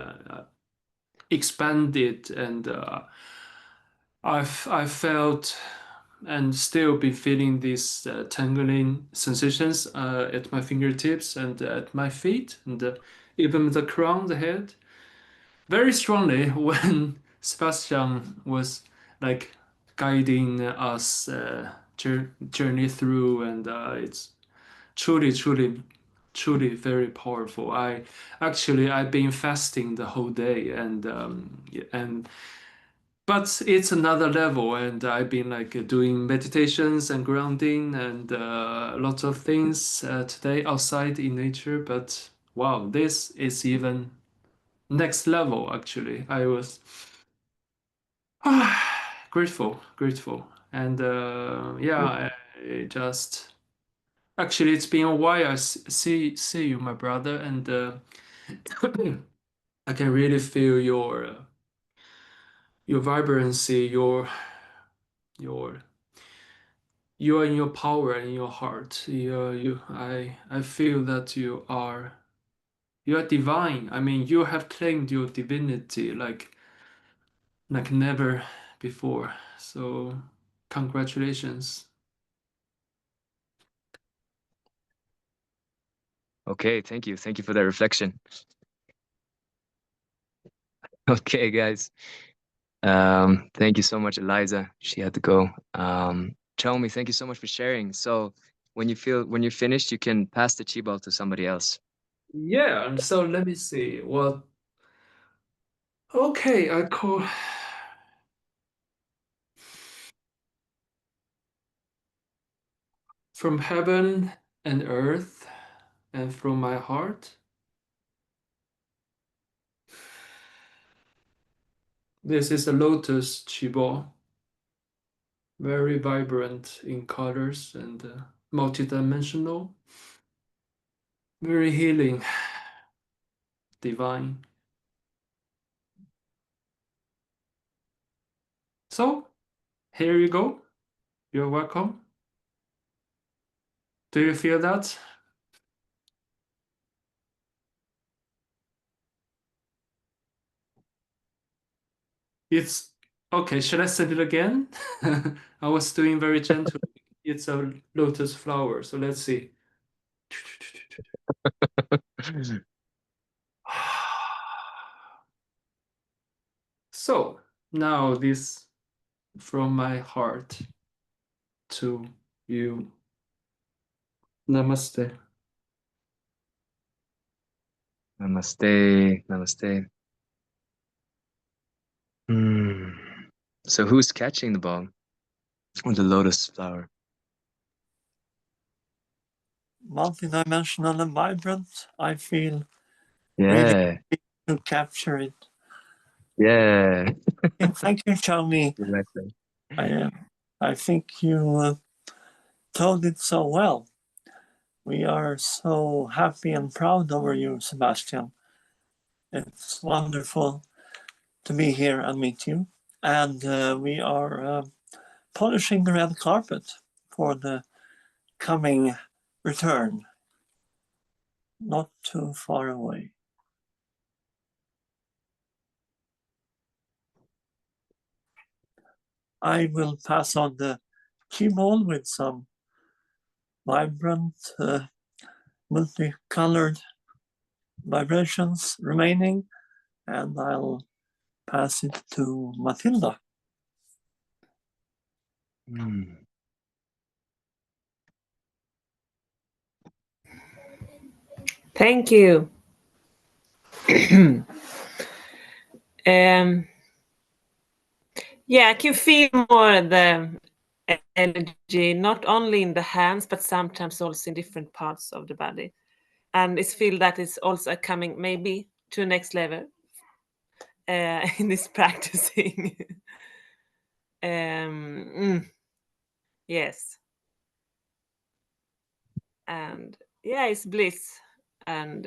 expanded, and I felt and still be feeling these tingling sensations at my fingertips and at my feet, and even the crown, the head, very strongly when Sebastian was like guiding us journey through, and it's truly, truly, truly very powerful. I've been fasting the whole day, and but it's another level, and I've been like doing meditations and grounding and lots of things today outside in nature. But wow, this is even next level. Actually, I was grateful, and yeah, I just actually it's been a while. See you, my brother, and I can really feel your vibrancy, your you are in your power and in your heart. I feel that you are divine. I mean, you have claimed your divinity like never before. So, congratulations. Okay, thank you. Thank you for that reflection. Okay, guys. Thank you so much, Eliza. She had to go. Chalmi, thank you so much for sharing. So when you're finished, you can pass the chi ball to somebody else. Yeah, and so let me see what. Okay, I call. From heaven and earth, and from my heart. This is a lotus chi ball, very vibrant in colors and multidimensional, very healing, divine. So, here you go. You're welcome. Do you feel that? It's okay. Should I send it again? I was doing very gentle. It's a lotus flower. So let's see. So now this from my heart to you. Namaste. Namaste. Namaste. So who's catching the ball? Or the lotus flower? Multidimensional and vibrant. I feel Yeah. to capture it. Yeah. And thank you, Tony. Exactly. I think you told it so well. We are so happy and proud over you, Sebastian. It's wonderful to be here and meet you. And we are polishing the red carpet for the coming return, not too far away. I will pass on the key ball with some vibrant, multicolored vibrations remaining, and I'll pass it to Matilda. Thank you. Yeah, I can feel more the energy, not only in the hands, but sometimes also in different parts of the body. And it's feel that it's also coming maybe to the next level in this practicing. Yes. And yeah, it's bliss. And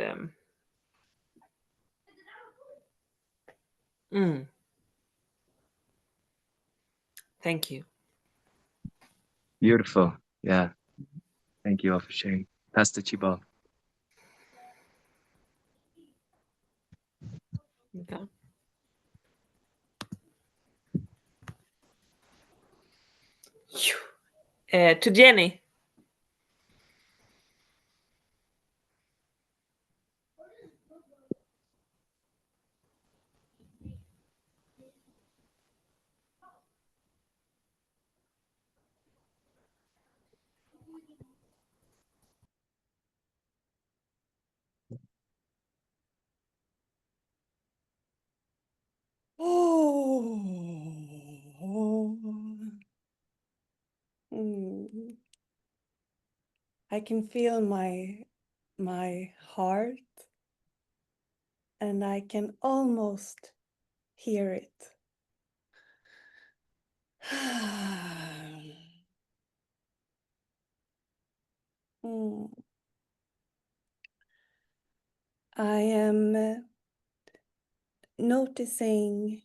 thank you. Beautiful. Yeah. Thank you all for sharing. Pass the chi ball. Okay. To Jenny. I can feel my heart, and I can almost hear it. I am noticing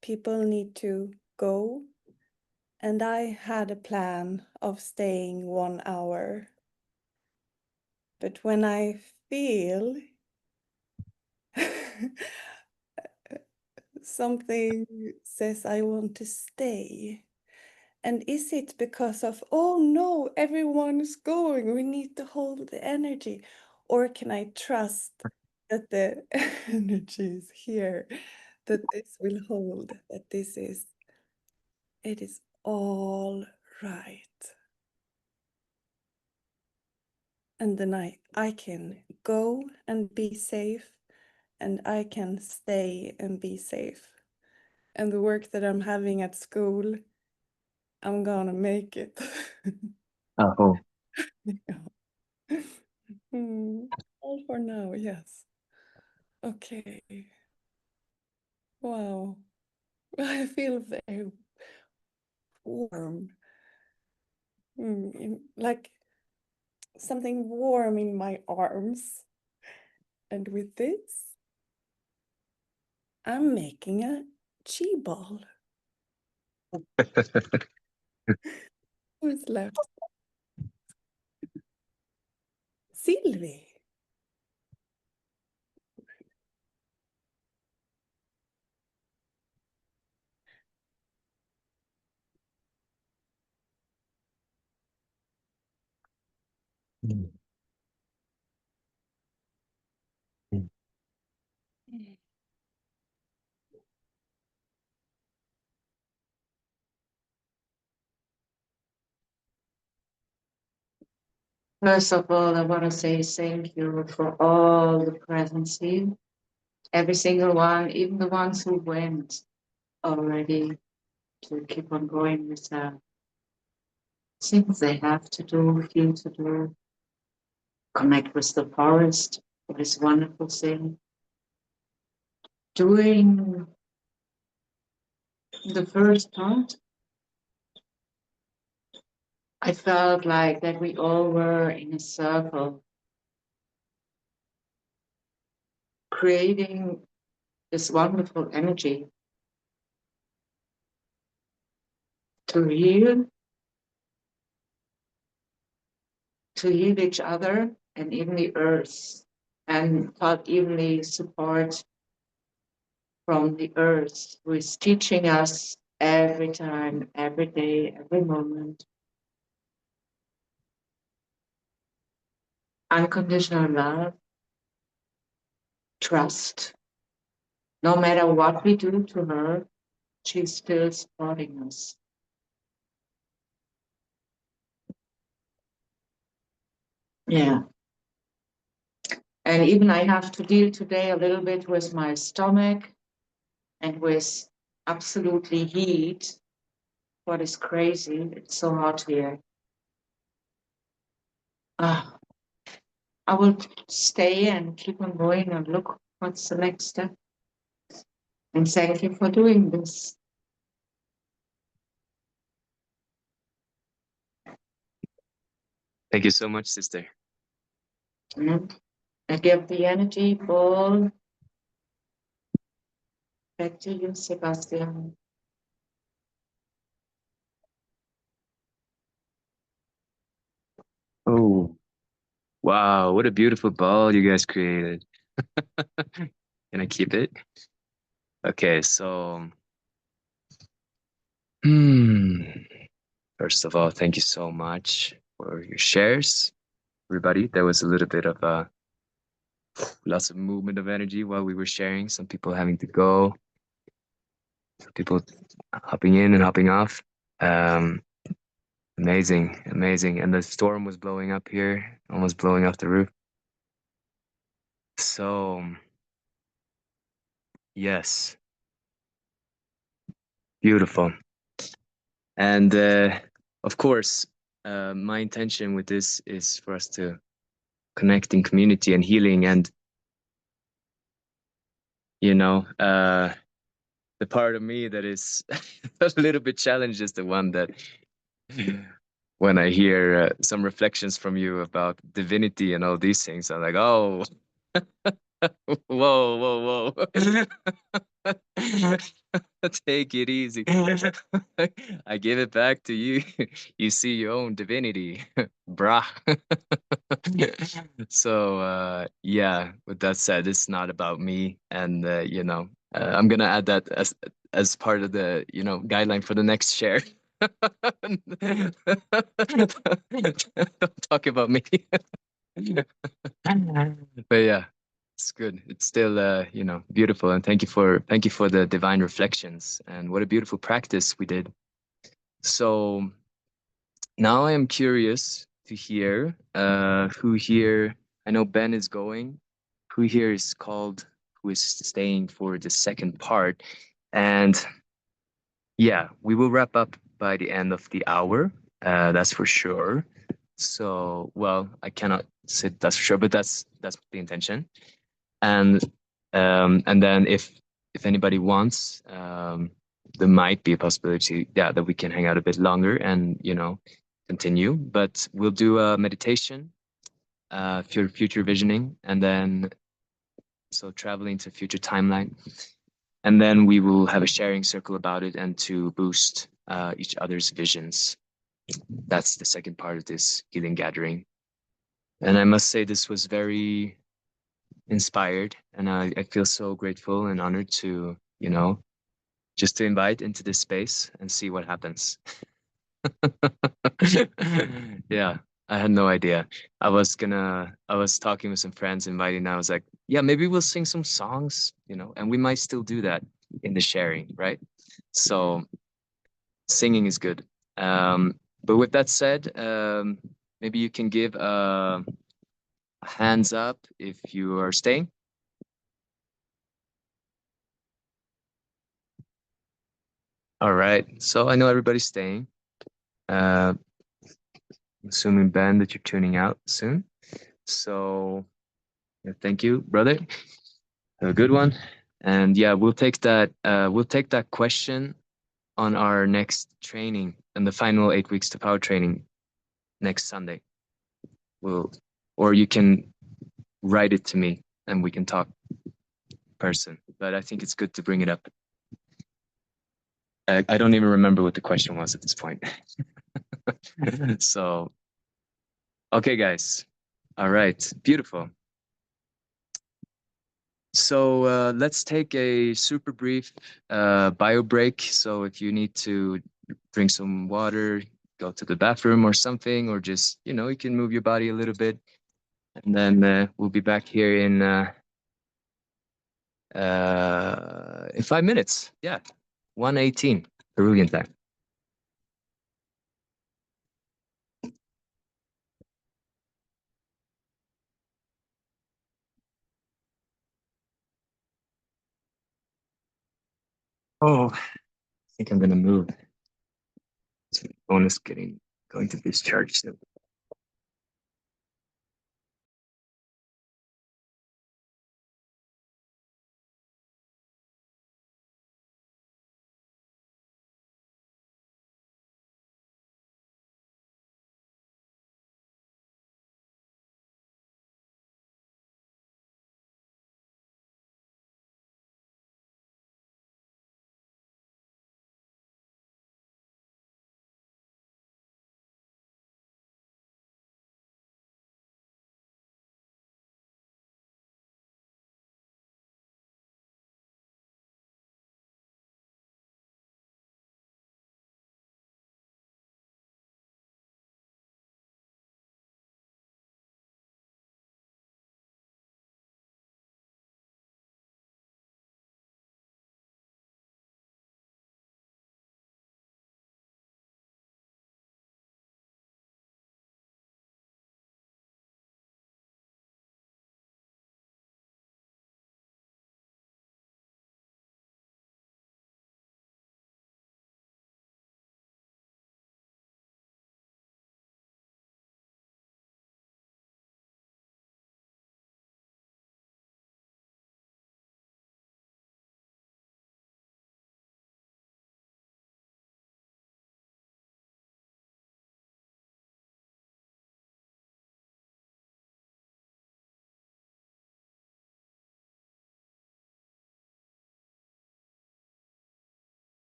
people need to go, and I had a plan of staying 1 hour. But when I feel something says I want to stay, and is it because of, oh no, everyone is going, we need to hold the energy? Or can I trust that the energy is here, that this will hold, that it is all right? And then I can go and be safe, and I can stay and be safe. And the work that I'm having at school, I'm gonna make it. Oh. All for now, yes. Okay. Wow. I feel very warm. Like something warm in my arms. And with this, I'm making a chi ball. Who's left? Sylvie. First of all, I want to say thank you for all the presents here. Every single one, even the ones who went already, to keep on going with things they have to do, feel to do, connect with the forest, what is a wonderful thing. Doing the first part, I felt like that we all were in a circle, creating this wonderful energy to heal each other and even the earth, and felt evenly support from the earth, who is teaching us every time, every day, every moment. Unconditional love, trust. No matter what we do to her, she's still supporting us. Yeah. And even I have to deal today a little bit with my stomach and with absolutely heat. What is crazy, it's so hot here. I will stay and keep on going and look what's the next step. And thank you for doing this. Thank you so much, sister. And I give the energy ball back to you, Sebastian. Oh, wow, what a beautiful ball you guys created. Can I keep it? Okay, so first of all, thank you so much for your shares, everybody. There was a little bit of lots of movement of energy while we were sharing. Some people having to go, some people hopping in and hopping off. Amazing, amazing. And the storm was blowing up here, almost blowing off the roof. So, yes, beautiful. And of course, my intention with this is for us to connect in community and healing. And, the part of me that is a little bit challenged is the one that when I hear some reflections from you about divinity and all these things, I'm like, oh, whoa, take it easy. I give it back to you. You see your own divinity, brah. So yeah, with that said, it's not about me, and I'm gonna add that as part of the guideline for the next share. Don't talk about me. But yeah, it's good. It's still beautiful, and thank you for the divine reflections, and what a beautiful practice we did. So now I am curious to hear who here. I know Ben is going. Who here is called? Who is staying for the second part? And yeah, we will wrap up by the end of the hour. That's for sure. So, well, I cannot say that's for sure, but that's the intention. And then if anybody wants, there might be a possibility, that we can hang out a bit longer and continue. But we'll do a meditation, for future visioning, and then so traveling to future timeline. And then we will have a sharing circle about it and to boost each other's visions. That's the second part of this healing gathering. And I must say this was very inspired, and I feel so grateful and honored to, just to invite into this space and see what happens. Yeah, I had no idea. I was talking with some friends, inviting. I was like, yeah, maybe we'll sing some songs, and we might still do that in the sharing, right? So singing is good. But with that said, maybe you can give a hands up if you are staying. All right. So I know everybody's staying. Assuming, Ben, that you're tuning out soon. So yeah, thank you, brother. Have a good one. And yeah, we'll take that question on our next training and the final 8 weeks to power training next Sunday. Or you can write it to me and we can talk person. But I think it's good to bring it up. I don't even remember what the question was at this point. So, okay, guys. All right, beautiful. So let's take a super brief bio break. So if you need to drink some water, go to the bathroom or something, or just, you can move your body a little bit. And then we'll be back here in 5 minutes. Yeah, 1:18 Peruvian time. Oh, I think I'm gonna move. My phone is going to discharge soon.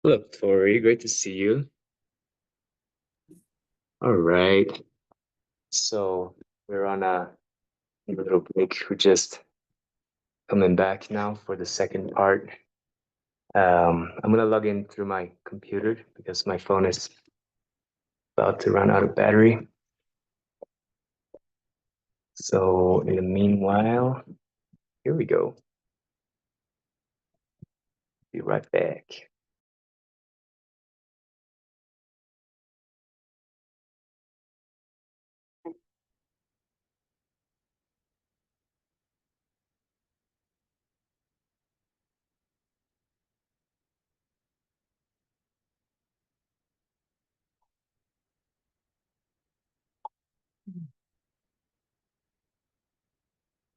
Hello, Tori. Great to see you. All right. So we're on a little break. We're just coming back now for the second part. I'm gonna log in through my computer because my phone is about to run out of battery. So in the meanwhile, here we go. Be right back.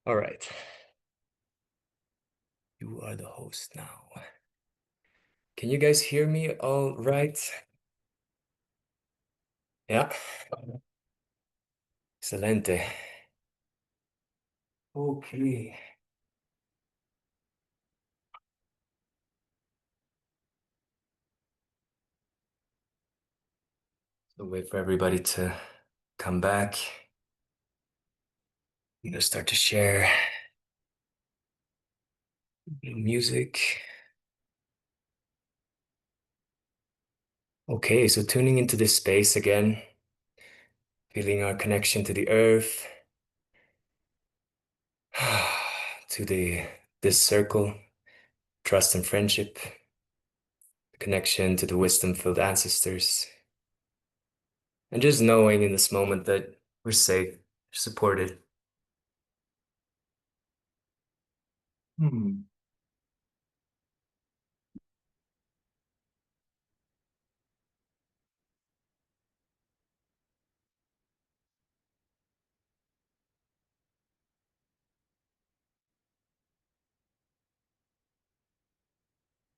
All right. You are the host now. Can you guys hear me all right? Yeah. Excelente. Okay. So wait for everybody to come back. I'm gonna start to share music. Okay, so tuning into this space again, feeling our connection to the earth, to this circle, trust and friendship, connection to the wisdom-filled ancestors, and just knowing in this moment that we're safe, supported.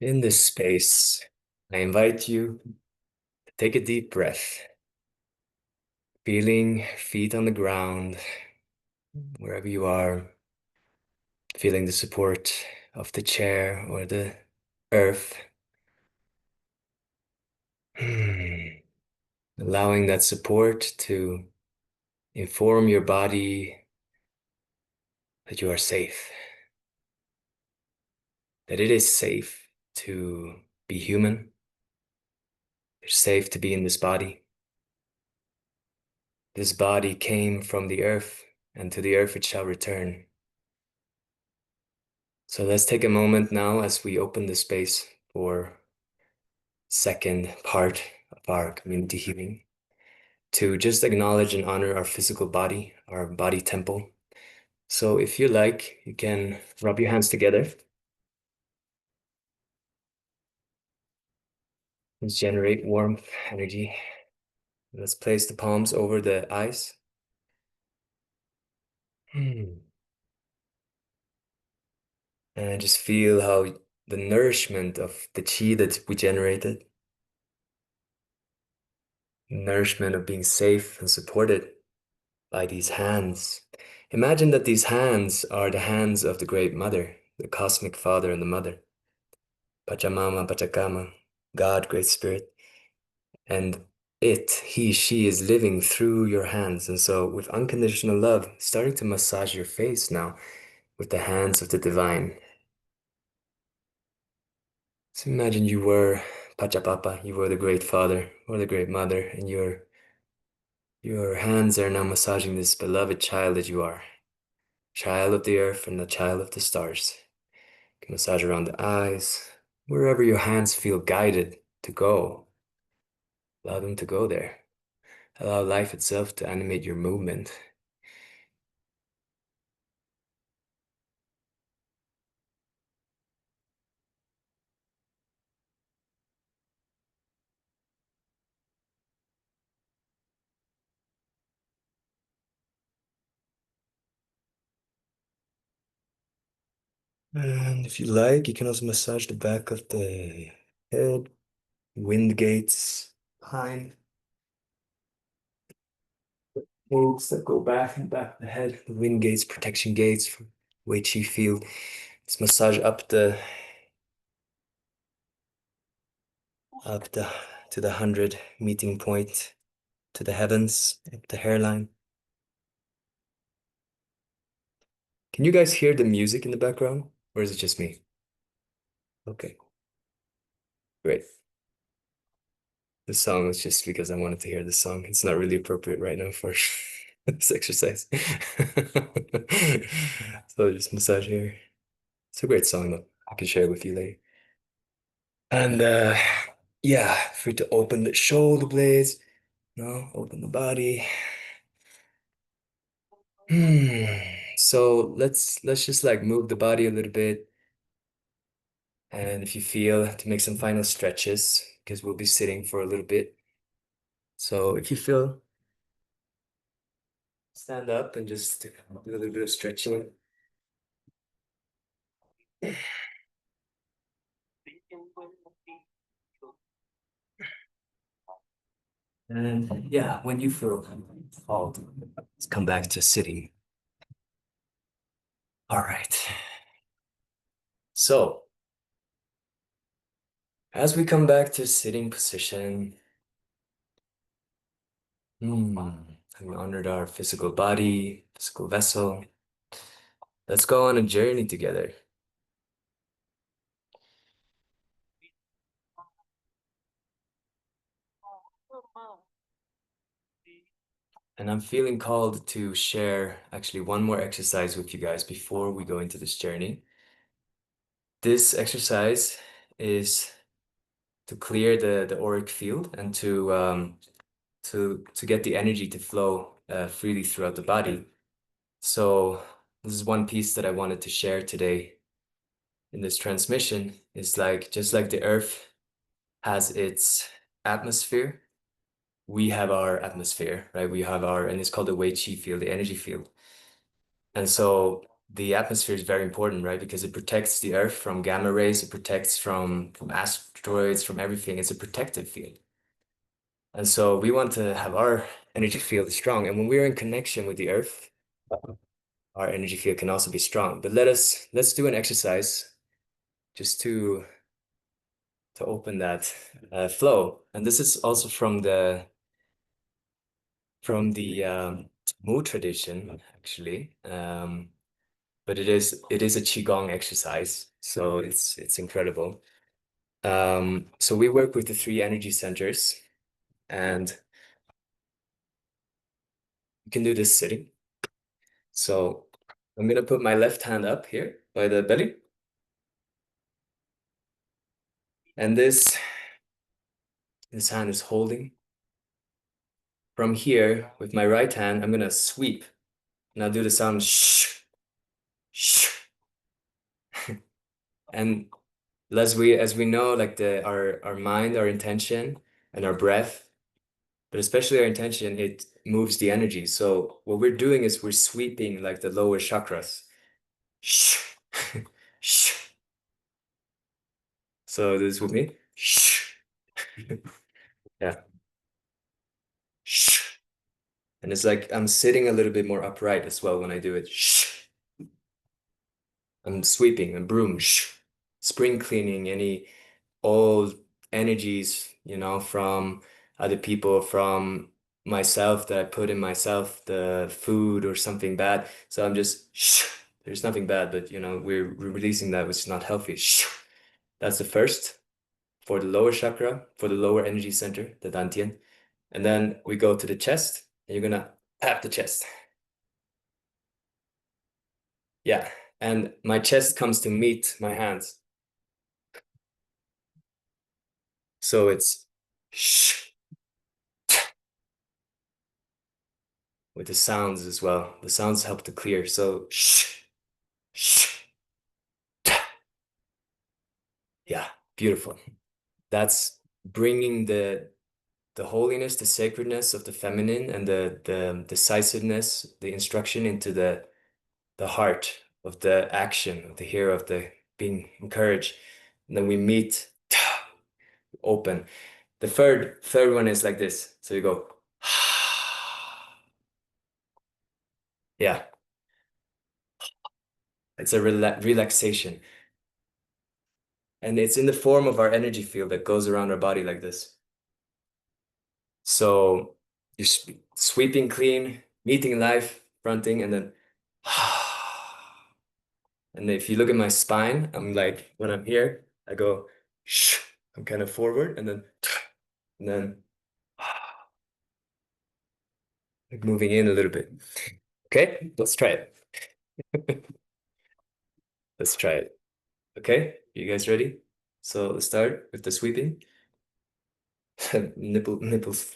In this space, I invite you to take a deep breath, feeling feet on the ground, wherever you are, feeling the support of the chair or the earth. Allowing that support to inform your body that you are safe, that it is safe to be human, it's safe to be in this body. This body came from the earth, and to the earth it shall return. So let's take a moment now as we open the space for second part of our community healing to just acknowledge and honor our physical body, our body temple. So if you like, you can rub your hands together. Let's generate warmth, energy. Let's place the palms over the eyes. And just feel how the nourishment of the chi that we generated, nourishment of being safe and supported by these hands. Imagine that these hands are the hands of the Great Mother, the Cosmic Father and the Mother. Pachamama, Pachacama, God, Great Spirit. And he, she is living through your hands. And so with unconditional love, starting to massage your face now with the hands of the divine. So imagine you were Pachapapa, you were the Great Father or the Great Mother, and your hands are now massaging this beloved child that you are. Child of the earth and the child of the stars. You can massage around the eyes, wherever your hands feel guided to go. Allow them to go there. Allow life itself to animate your movement. And if you like, you can also massage the back of the head, wind gates behind. Wolves that go back and back of the head, the wind gates, protection gates from Wei Chi field. Let's massage up the up to the 100 meeting point, to the heavens, up the hairline. Can you guys hear the music in the background, or is it just me? Okay, great. The song is just because I wanted to hear the song. It's not really appropriate right now for this exercise. So just massage here. It's a great song though. I can share it with you later. And yeah, free to open the shoulder blades. No, open the body. So let's just like move the body a little bit. And if you feel, to make some final stretches, because we'll be sitting for a little bit. So if you feel, stand up and just do a little bit of stretching. And yeah, when you feel called, let's come back to sitting. All right. So as we come back to sitting position, we honored our physical body, physical vessel. Let's go on a journey together. And I'm feeling called to share actually one more exercise with you guys before we go into this journey. This exercise is to clear the auric field and to get the energy to flow freely throughout the body. So this is one piece that I wanted to share today in this transmission. Is like, just like the earth has its atmosphere, we have our atmosphere, right? We have our, and it's called the Wei Qi field, the energy field. And so the atmosphere is very important, right? Because it protects the earth from gamma rays, it protects from asteroids, from everything. It's a protective field. And so we want to have our energy field strong. And when we're in connection with the earth, our energy field can also be strong. But let's do an exercise just to open that flow. And this is also from the Mu tradition, actually. But it is a Qigong exercise, so it's incredible. So we work with the 3 energy centers, and you can do this sitting. So I'm gonna put my left hand up here by the belly. And this hand is holding. From here, with my right hand, I'm gonna sweep. And I'll do the sound shh, shh. And as we know, like our mind, our intention, and our breath, but especially our intention, it moves the energy. So what we're doing is we're sweeping like the lower chakras. Shh, shh. So this is with me. Shh. Yeah. Shh. And it's like I'm sitting a little bit more upright as well when I do it. Shh. I'm sweeping and broom. Shh. Spring cleaning any old energies, from other people, from myself that I put in myself, the food or something bad. So I'm just shh. There's nothing bad, but we're releasing that which is not healthy. Shh. That's the first for the lower chakra, for the lower energy center, the Dantian. And then we go to the chest, and you're gonna tap the chest. Yeah, and my chest comes to meet my hands. So it's shh, with the sounds as well. The sounds help to clear. So shh, shh. Yeah, beautiful. That's bringing the holiness, the sacredness of the feminine, and the decisiveness, the instruction into the heart of the action, of the here, of the being encouraged. And then we meet, open. The third one is like this. So you go, yeah. It's a relaxation. And it's in the form of our energy field that goes around our body like this. So you're sweeping clean, meeting life, fronting, and then and if you look at my spine, I'm like, when I'm here, I go, I'm kind of forward, and then like moving in a little bit. Okay, let's try it. Let's try it. Okay, you guys ready? So let's start with the sweeping. Nipples.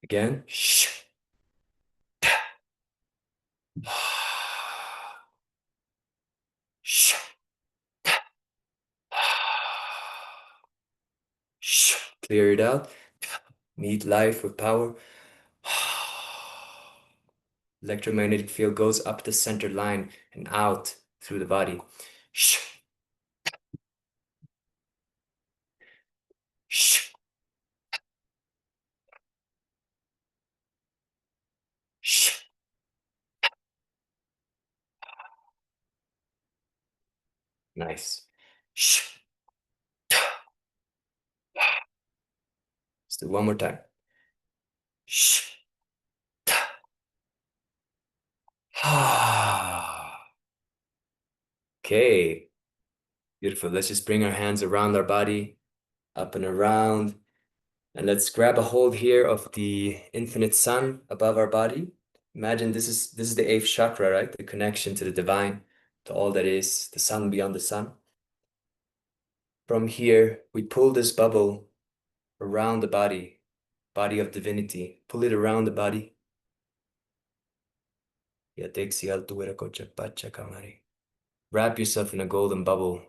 Again. Clear it out. Meet life with power. Electromagnetic field goes up the center line and out through the body. Nice. Let's do one more time. Okay, beautiful. Let's just bring our hands around our body, up and around. And let's grab a hold here of the infinite sun above our body. Imagine this is the 8th chakra, right? The connection to the divine, to all that is, the sun beyond the sun. From here, we pull this bubble around the body of divinity. Pull it around the body. Wrap yourself in a golden bubble.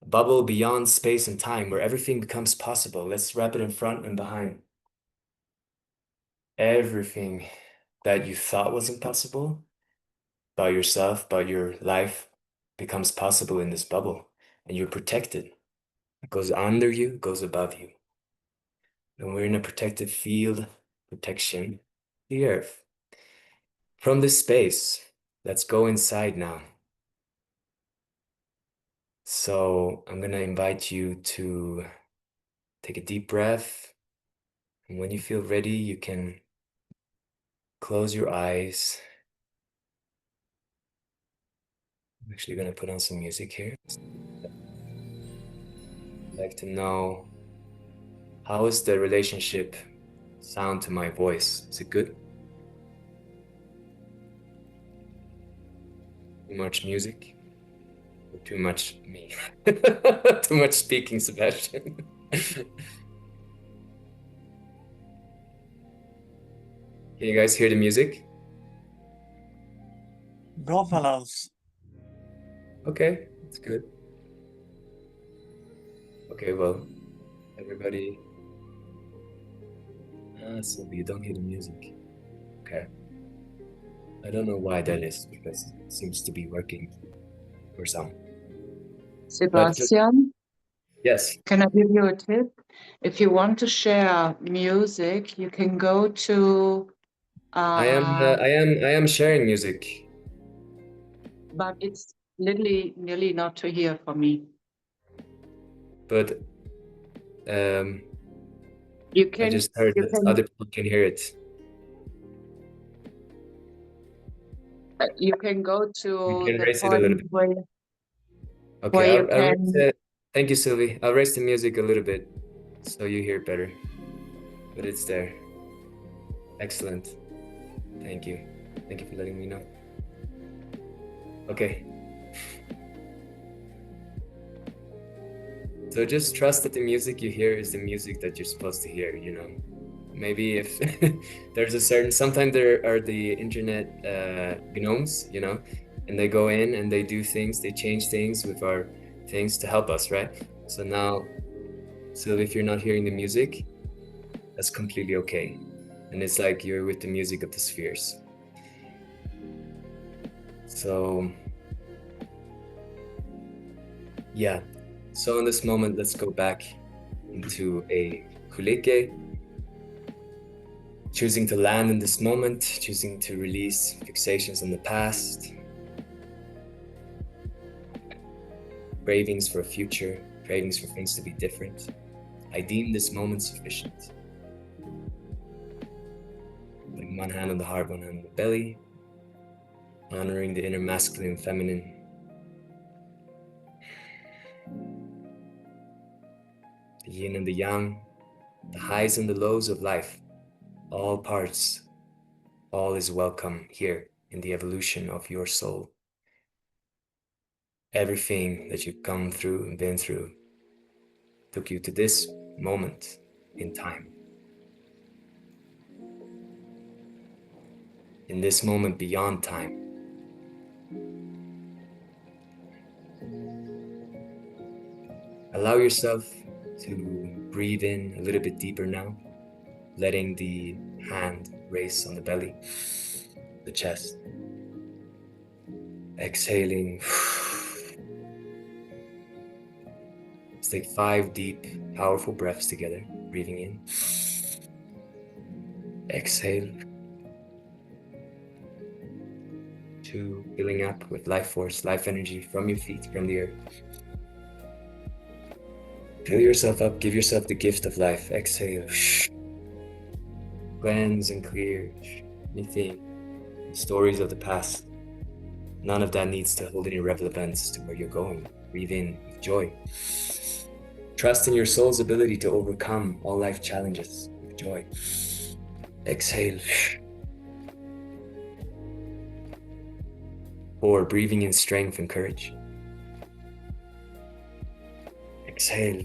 A bubble beyond space and time where everything becomes possible. Let's wrap it in front and behind. Everything that you thought was impossible about yourself, about your life, becomes possible in this bubble, and you're protected. It goes under you, it goes above you. And we're in a protected field, protection, the earth. From this space, let's go inside now. So I'm gonna invite you to take a deep breath. And when you feel ready, you can close your eyes. I'm actually gonna put on some music here. I'd like to know, how is the relationship sound to my voice? Is it good? Too much music? Or too much me? Too much speaking, Sebastian. Can you guys hear the music? Bra balans. Okay, that's good. Okay, well, everybody. So you don't hear the music. Okay. I don't know why that is, because it seems to be working for some. Sebastian, Yes. can I give you a tip? If you want to share music, you can go to. I am sharing music. But it's literally nearly not to hear for me. But You can. I just heard that other people can hear it. You can go to You can the raise it a little point bit. where Okay, you I'll raise can. it. Thank you, Sylvie. I'll raise the music a little bit so you hear better. But it's there. Excellent. Thank you. Thank you for letting me know. Okay. So just trust that the music you hear is the music that you're supposed to hear, you know. Maybe if there's a certain, sometimes there are the internet gnomes, you know, and they go in and they do things, they change things with our things to help us, right? So now, so if you're not hearing the music, that's completely okay. And it's like you're with the music of the spheres. So, yeah. So in this moment, let's go back into a kulike. Choosing to land in this moment, choosing to release fixations on the past, cravings for a future, cravings for things to be different. I deem this moment sufficient. Putting one hand on the heart, one hand on the belly, honoring the inner masculine and feminine. The yin and the yang, the highs and the lows of life, all parts, all is welcome here in the evolution of your soul. Everything that you've come through and been through took you to this moment in time. In this moment beyond time. Allow yourself to breathe in a little bit deeper now, letting the hand rest on the belly, the chest. Exhaling. Let's take 5 deep, powerful breaths together. Breathing in. Exhale. 2, filling up with life force, life energy from your feet, from the earth. Fill yourself up, give yourself the gift of life. Exhale. Cleanse and clear anything, stories of the past. None of that needs to hold any relevance to where you're going. Breathe in with joy. Trust in your soul's ability to overcome all life challenges with joy. Exhale. 4, breathing in strength and courage. Exhale.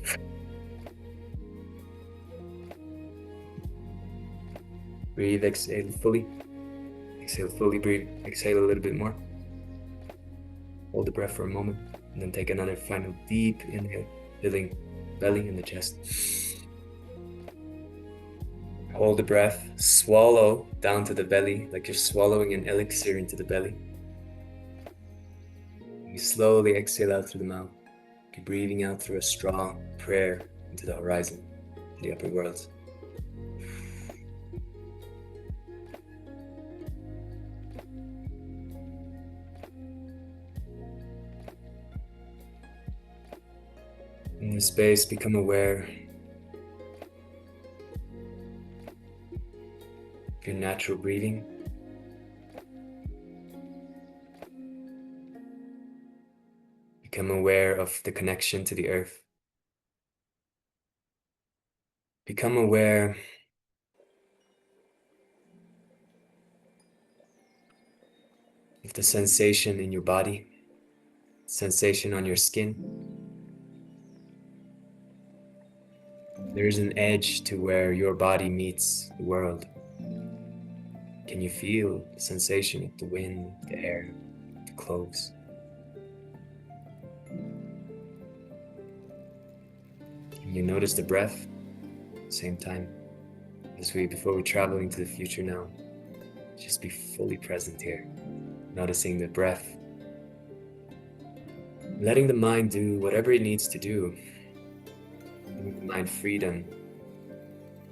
Breathe, exhale fully. Exhale fully, breathe. Exhale a little bit more. Hold the breath for a moment, and then take another final deep inhale, filling belly and the chest. Hold the breath, swallow down to the belly, like you're swallowing an elixir into the belly. You slowly exhale out through the mouth. Keep breathing out through a straw, prayer into the horizon, the upper worlds. In this space, become aware of your natural breathing. Become aware of the connection to the earth. Become aware of the sensation in your body, sensation on your skin. There's an edge to where your body meets the world. Can you feel the sensation of the wind, the air, the clothes? Can you notice the breath at the same time? Before we travel into the future now, just be fully present here, noticing the breath, letting the mind do whatever it needs to do. Giving the mind freedom,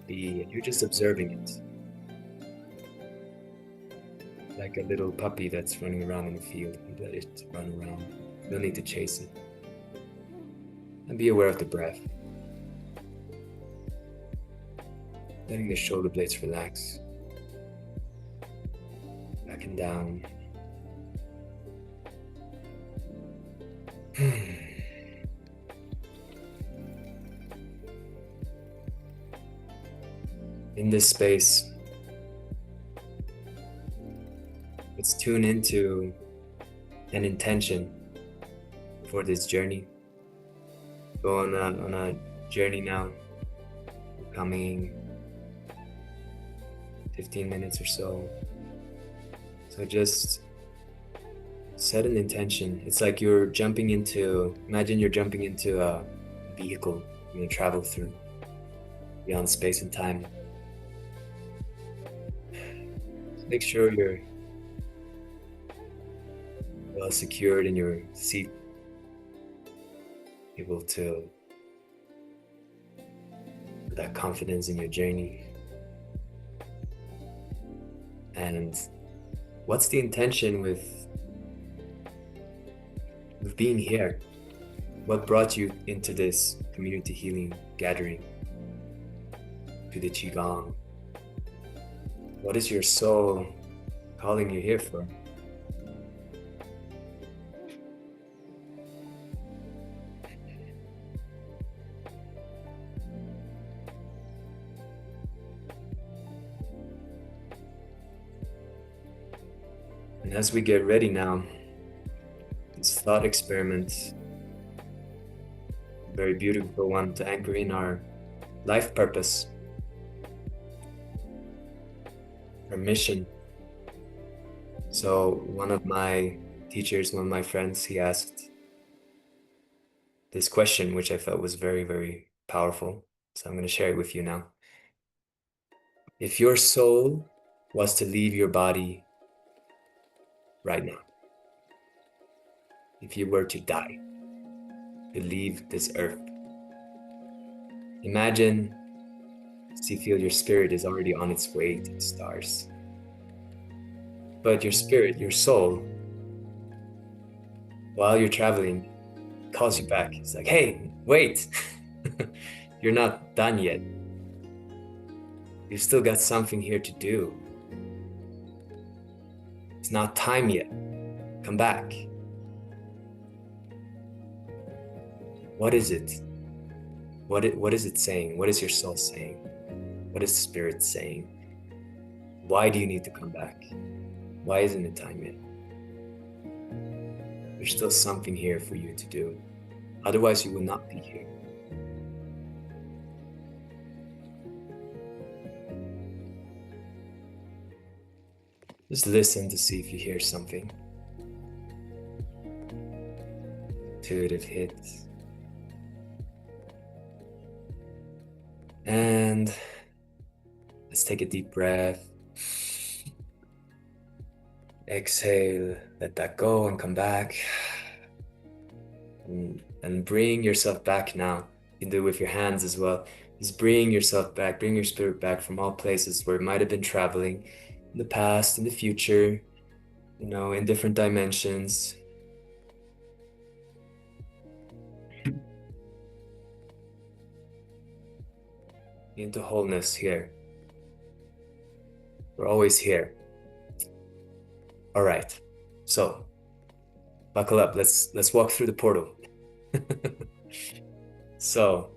you're just observing it. Like a little puppy that's running around in the field. You let it run around. You don't need to chase it. And be aware of the breath. Letting the shoulder blades relax. Back and down. In this space, let's tune into an intention for this journey. Go on a journey now, coming 15 minutes or so. So just set an intention. It's like imagine you're jumping into a vehicle you're gonna travel through beyond space and time. Make sure you're well secured in your seat, able to have that confidence in your journey. And what's the intention with being here? What brought you into this community healing gathering, to the Qigong? What is your soul calling you here for? And as we get ready now, this thought experiment, a very beautiful one to anchor in our life purpose, our mission. So one of my teachers, one of my friends, he asked this question, which I felt was very, very powerful. So I'm going to share it with you now. If your soul was to leave your body right now, if you were to die, to leave this earth, imagine, see, feel your spirit is already on its way to the stars. But your spirit, your soul, while you're traveling, calls you back. It's like, hey, wait, you're not done yet. You've still got something here to do. It's not time yet. Come back. What is it? What is it saying? What is your soul saying? What is spirit saying? Why do you need to come back? Why isn't it time yet? There's still something here for you to do. Otherwise, you will not be here. Just listen to see if you hear something. Intuitive hits. And let's take a deep breath. Exhale, let that go and come back. And bring yourself back now. You can do it with your hands as well. Just bring yourself back, bring your spirit back from all places where it might have been traveling in the past, in the future, you know, in different dimensions. Into wholeness here. We're always here. All right, so buckle up. Let's walk through the portal. So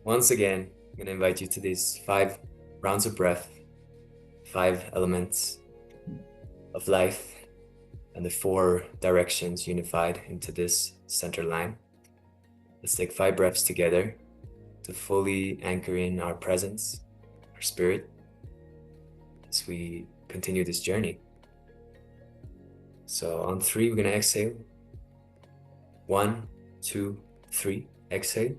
once again, I'm gonna invite you to these 5 rounds of breath, 5 elements of life, and the 4 directions unified into this center line. Let's take 5 breaths together to fully anchor in our presence, our spirit, as we continue this journey. So on 3, we're gonna exhale. 1, 2, 3, exhale.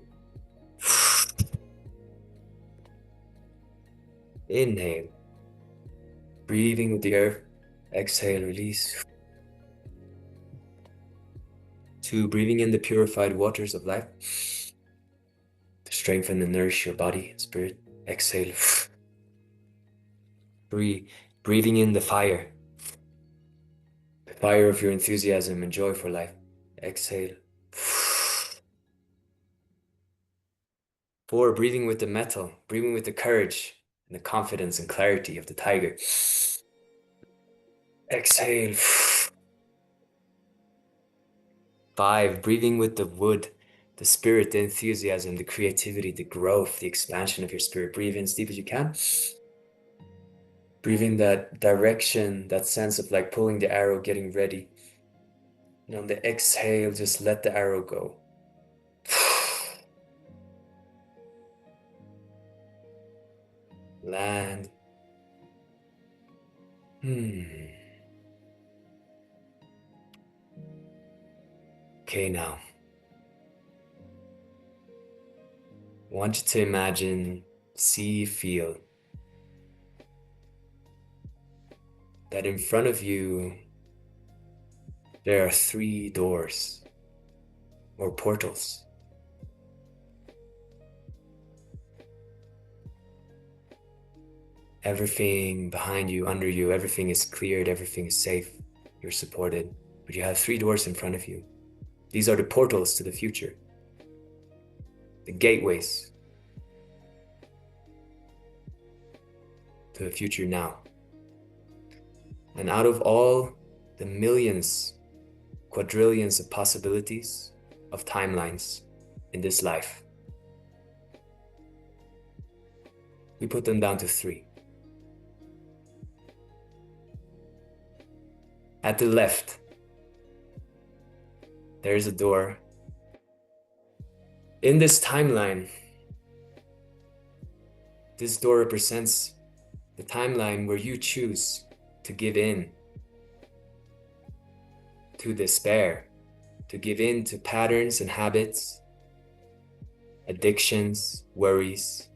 Inhale, breathing with the earth. Exhale, release. 2, breathing in the purified waters of life to strengthen and nourish your body and spirit. Exhale. 3, breathing in the fire of your enthusiasm and joy for life. Exhale. 4, breathing with the metal, breathing with the courage and the confidence and clarity of the tiger. Exhale. 5, breathing with the wood, the spirit, the enthusiasm, the creativity, the growth, the expansion of your spirit. Breathe in as deep as you can. Breathing that direction, that sense of like pulling the arrow, getting ready. And on the exhale, just let the arrow go. Land. Okay, now. I want you to imagine, see, feel that in front of you, there are 3 doors or portals. Everything behind you, under you, everything is cleared, everything is safe, you're supported. But you have 3 doors in front of you. These are the portals to the future, the gateways to the future now. And out of all the millions, quadrillions of possibilities of timelines in this life, we put them down to 3. At the left, there is a door. In this timeline, this door represents the timeline where you choose to give in to despair, to give in to patterns and habits, addictions, worries,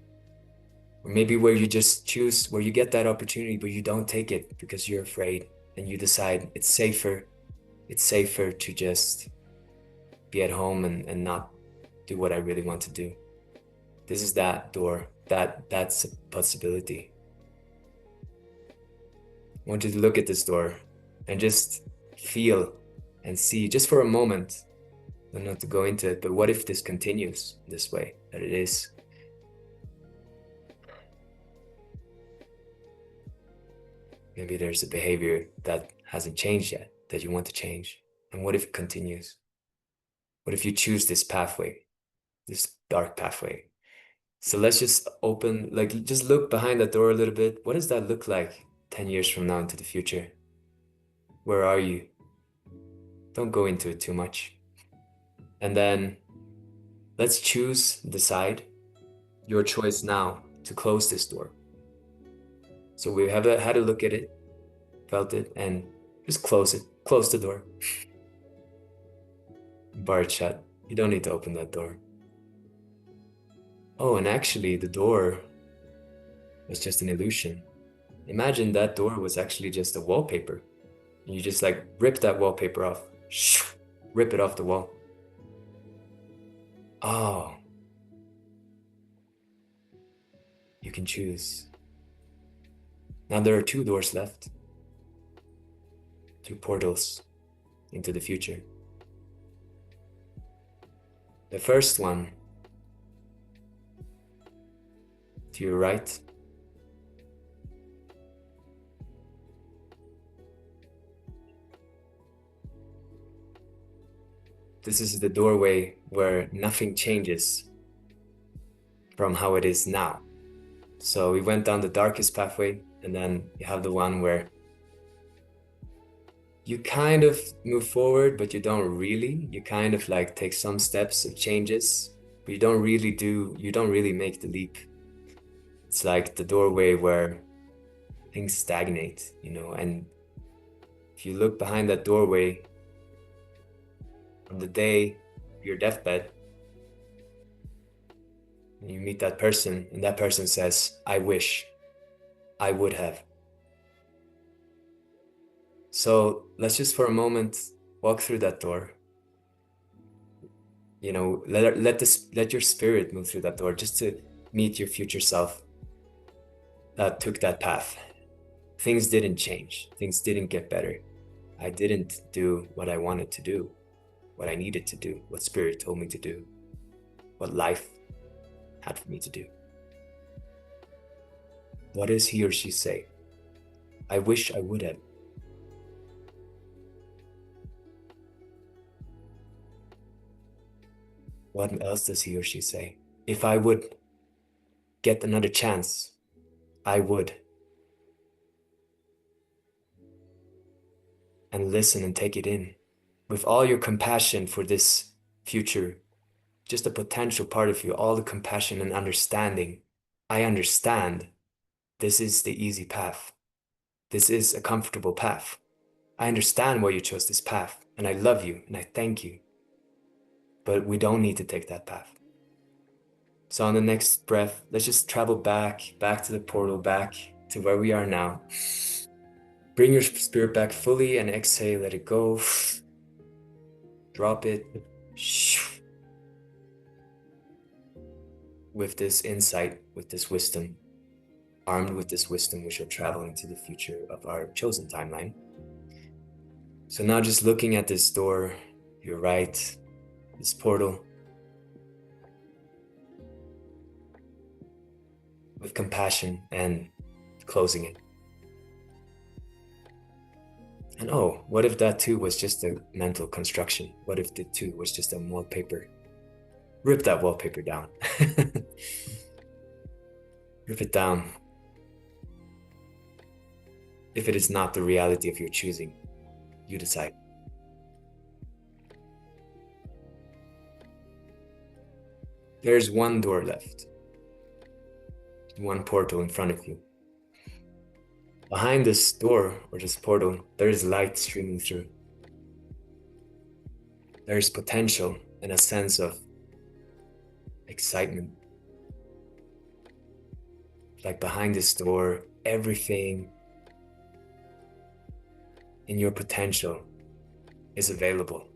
or maybe where you just choose, where you get that opportunity, but you don't take it because you're afraid, and you decide it's safer to just be at home and not do what I really want to do. This is that door, that's a possibility. I want you to look at this door and just feel and see, just for a moment, not to go into it, but what if this continues this way, that it is? Maybe there's a behavior that hasn't changed yet, that you want to change. And what if it continues? What if you choose this pathway, this dark pathway? So let's just open, like, just look behind that door a little bit. What does that look like 10 years from now into the future? Where are you? Don't go into it too much. And then let's decide your choice now to close this door. So we had a look at it, felt it, and just close it. Close the door. Bar it shut. You don't need to open that door. Oh, and actually the door was just an illusion. Imagine that door was actually just a wallpaper. And you just like rip that wallpaper off. Rip it off the wall. Oh. You can choose. Now there are 2 doors left. 2 portals into the future. The first one, to your right, this is the doorway where nothing changes from how it is now. So we went down the darkest pathway, and then you have the one where you kind of move forward, but you don't really. You kind of like take some steps of changes, but you don't really make the leap. It's like the doorway where things stagnate, you know, and if you look behind that doorway on the day of your deathbed, and you meet that person, and that person says, I wish I would have. So let's just for a moment walk through that door. You know, let your spirit move through that door just to meet your future self that took that path. Things didn't change. Things didn't get better. I didn't do what I wanted to do, what I needed to do, what spirit told me to do, what life had for me to do. What does he or she say? I wish I would have. What else does he or she say? If I would get another chance, I would. And listen and take it in. With all your compassion for this future, just a potential part of you, all the compassion and understanding. I understand this is the easy path. This is a comfortable path. I understand why you chose this path, and I love you, and I thank you. But we don't need to take that path. So on the next breath, let's just travel back to the portal, back to where we are now. Bring your spirit back fully and exhale, let it go. Drop it. With this insight, with this wisdom. armed with this wisdom, we shall travel into the future of our chosen timeline. So now just looking at this door, your right, this portal, with compassion and closing it. And oh, what if that too was just a mental construction? What if the two was just a wallpaper? Rip that wallpaper down. Rip it down. If it is not the reality of your choosing, you decide. There's one door left. One portal in front of you. Behind this door or this portal, there is light streaming through. There is potential and a sense of excitement. Like behind this door, everything in your potential is available.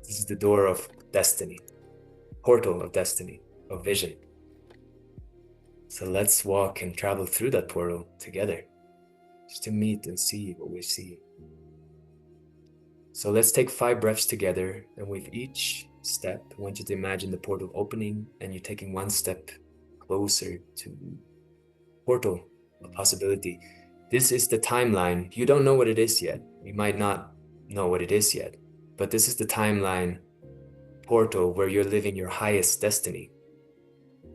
This is the door of destiny, portal of destiny, of vision. So let's walk and travel through that portal together, just to meet and see what we see. So let's take 5 breaths together, and with each step, I want you to imagine the portal opening and you taking one step closer to portal, a possibility. This is the timeline. You don't know what it is yet. You might not know what it is yet, but this is the timeline portal where you're living your highest destiny,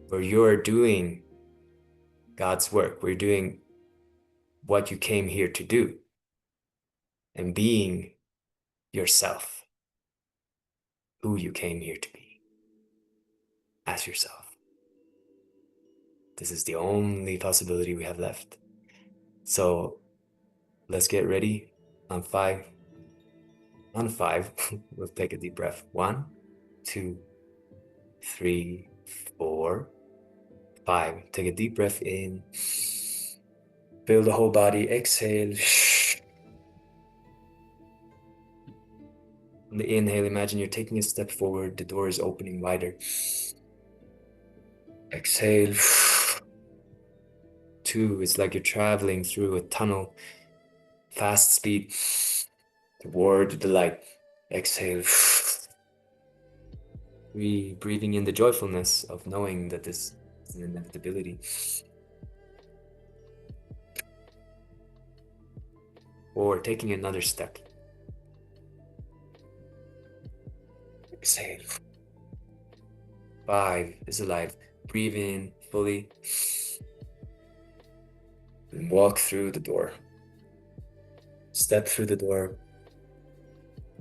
where you're doing God's work, where you're doing what you came here to do and being yourself, who you came here to be as yourself. This is the only possibility we have left. So let's get ready. On 5, we'll take a deep breath. 1, 2, 3, 4, 5. Take a deep breath in. Fill the whole body. Exhale. On the inhale, imagine you're taking a step forward. The door is opening wider. Exhale. 2, it's like you're traveling through a tunnel, fast speed, toward the light. Exhale. 3, breathing in the joyfulness of knowing that this is an inevitability. 4, taking another step. Exhale. 5 is alive. Breathe in fully. And walk through the door. Step through the door.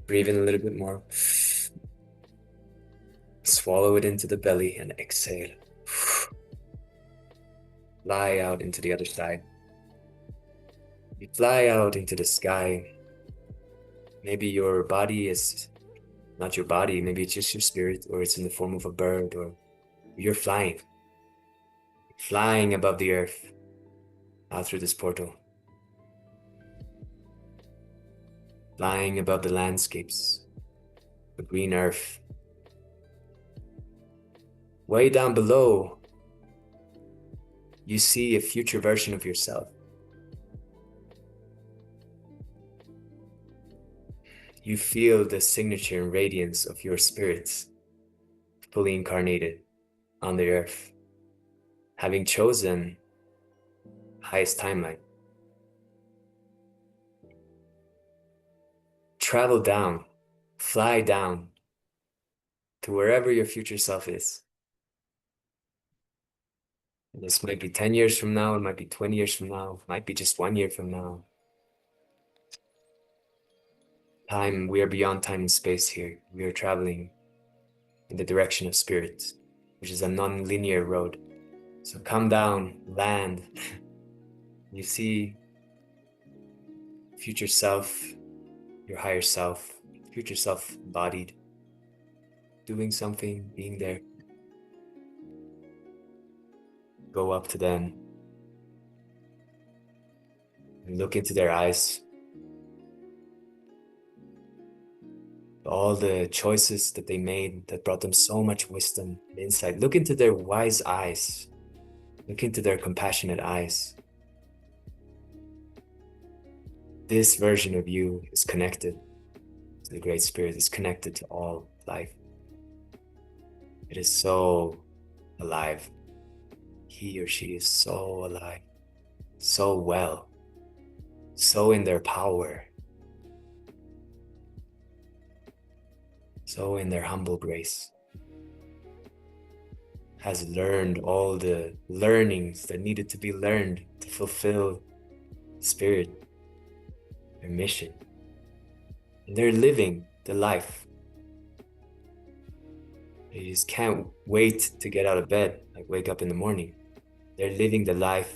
Breathe in a little bit more. Swallow it into the belly and exhale. Fly out into the other side. You fly out into the sky. Maybe your body is not your body, maybe it's just your spirit, or it's in the form of a bird, or you're flying. Flying above the earth, out through this portal. Flying above the landscapes, the green earth. Way down below, you see a future version of yourself. You feel the signature and radiance of your spirits, fully incarnated on the earth, having chosen highest timeline. Travel down, fly down to wherever your future self is. And this might be 10 years from now, it might be 20 years from now, it might be just 1 year from now. Time, we are beyond time and space here. We are traveling in the direction of spirit, which is a non-linear road. So come down, land. You see future self, your higher self, future self embodied, doing something, being there. Go up to them and look into their eyes. All the choices that they made that brought them so much wisdom and insight. Look into their wise eyes. Look into their compassionate eyes. This version of you is connected to the Great Spirit, is connected to all life. It is so alive. He or she is so alive, so well, so in their power, so in their humble grace. Has learned all the learnings that needed to be learned to fulfill Spirit, their mission. And they're living the life. They just can't wait to get out of bed, like wake up in the morning. They're living the life.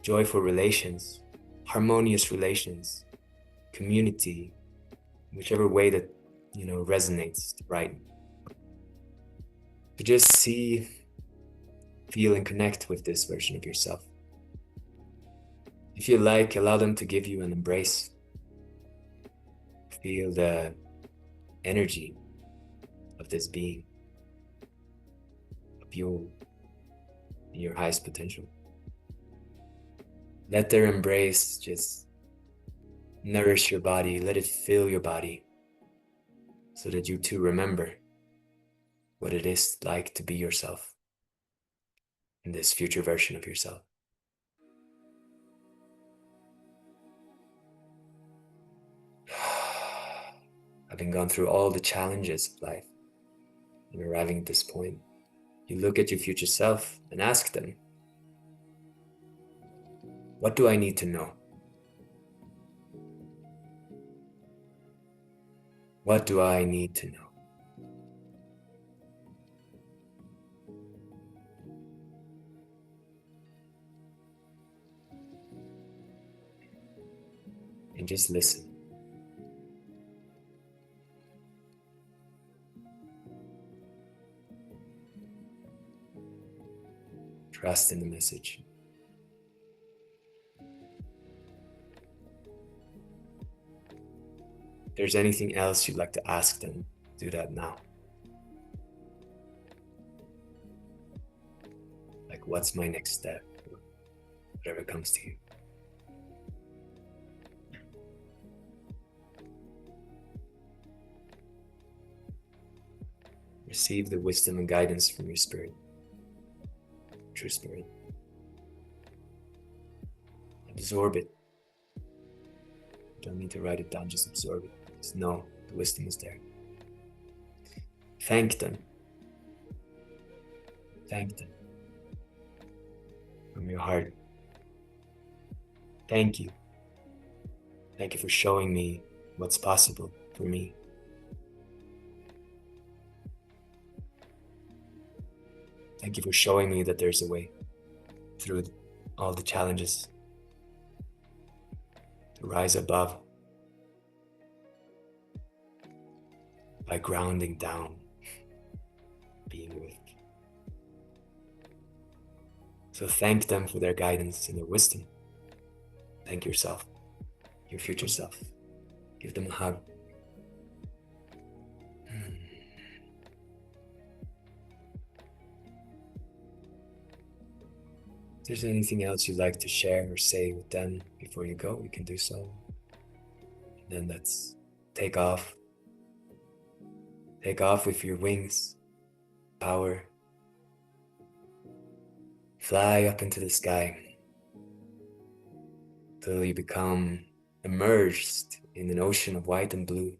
Joyful relations, harmonious relations, community, whichever way that, resonates right. To just see, feel, and connect with this version of yourself. If you like, allow them to give you an embrace. Feel the energy of this being, of you in your highest potential. Let their embrace just nourish your body, let it fill your body, so that you too remember what it is like to be yourself in this future version of yourself. Having gone through all the challenges of life and arriving at this point, you look at your future self and ask them, what do I need to know? What do I need to know? And just listen. Trust in the message. If there's anything else you'd like to ask them, do that now. Like, what's my next step? Whatever comes to you. Receive the wisdom and guidance from your spirit, true spirit. Absorb it. You don't need to write it down, just absorb it. Just know the wisdom is there. Thank them. Thank them from your heart. Thank you. Thank you for showing me what's possible for me. Thank you for showing me that there's a way through all the challenges to rise above by grounding down, being with. So thank them for their guidance and their wisdom. Thank yourself, your future self. Give them a hug. If there's anything else you'd like to share or say with them before you go, you can do so. And then let's take off. Take off with your wings, power. Fly up into the sky till you become immersed in an ocean of white and blue.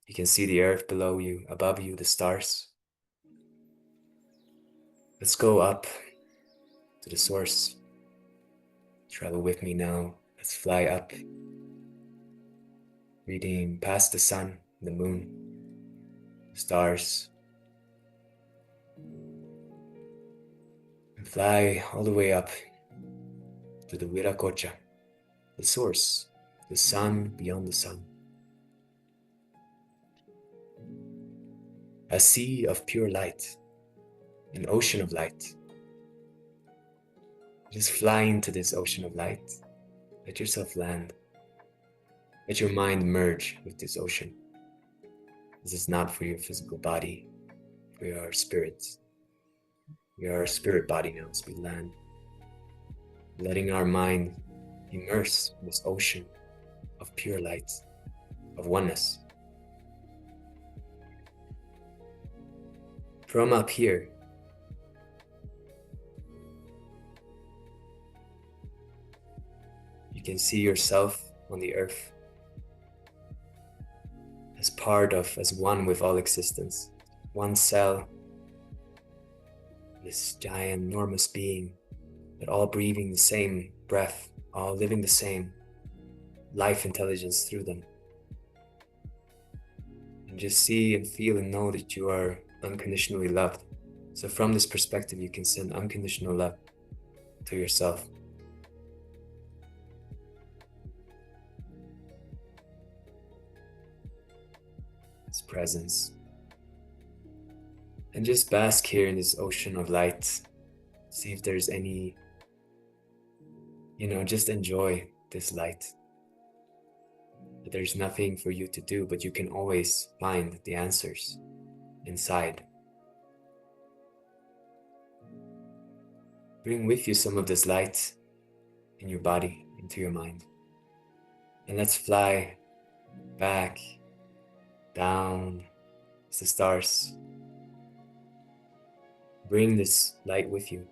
You can see the earth below you, above you, the stars. Let's go up to the source. Travel with me now. Let's fly up, reading past the sun, the moon, the stars, and fly all the way up to the Viracocha, the source, the sun beyond the sun. A sea of pure light, an ocean of light. Just fly into this ocean of light. Let yourself land. Let your mind merge with this ocean. This is not for your physical body, for your spirit. We are a spirit body now as we land, letting our mind immerse in this ocean of pure light, of oneness. From up here, you can see yourself on the earth as part of, as one with all existence, one cell, this giant, enormous being, but all breathing the same breath, all living the same life intelligence through them. And just see and feel and know that you are unconditionally loved. So from this perspective, you can send unconditional love to yourself. Its presence. And just bask here in this ocean of light. See if there's any, just enjoy this light. There's nothing for you to do, but you can always find the answers inside. Bring with you some of this light in your body, into your mind. And let's fly back, down as the stars. Bring this light with you.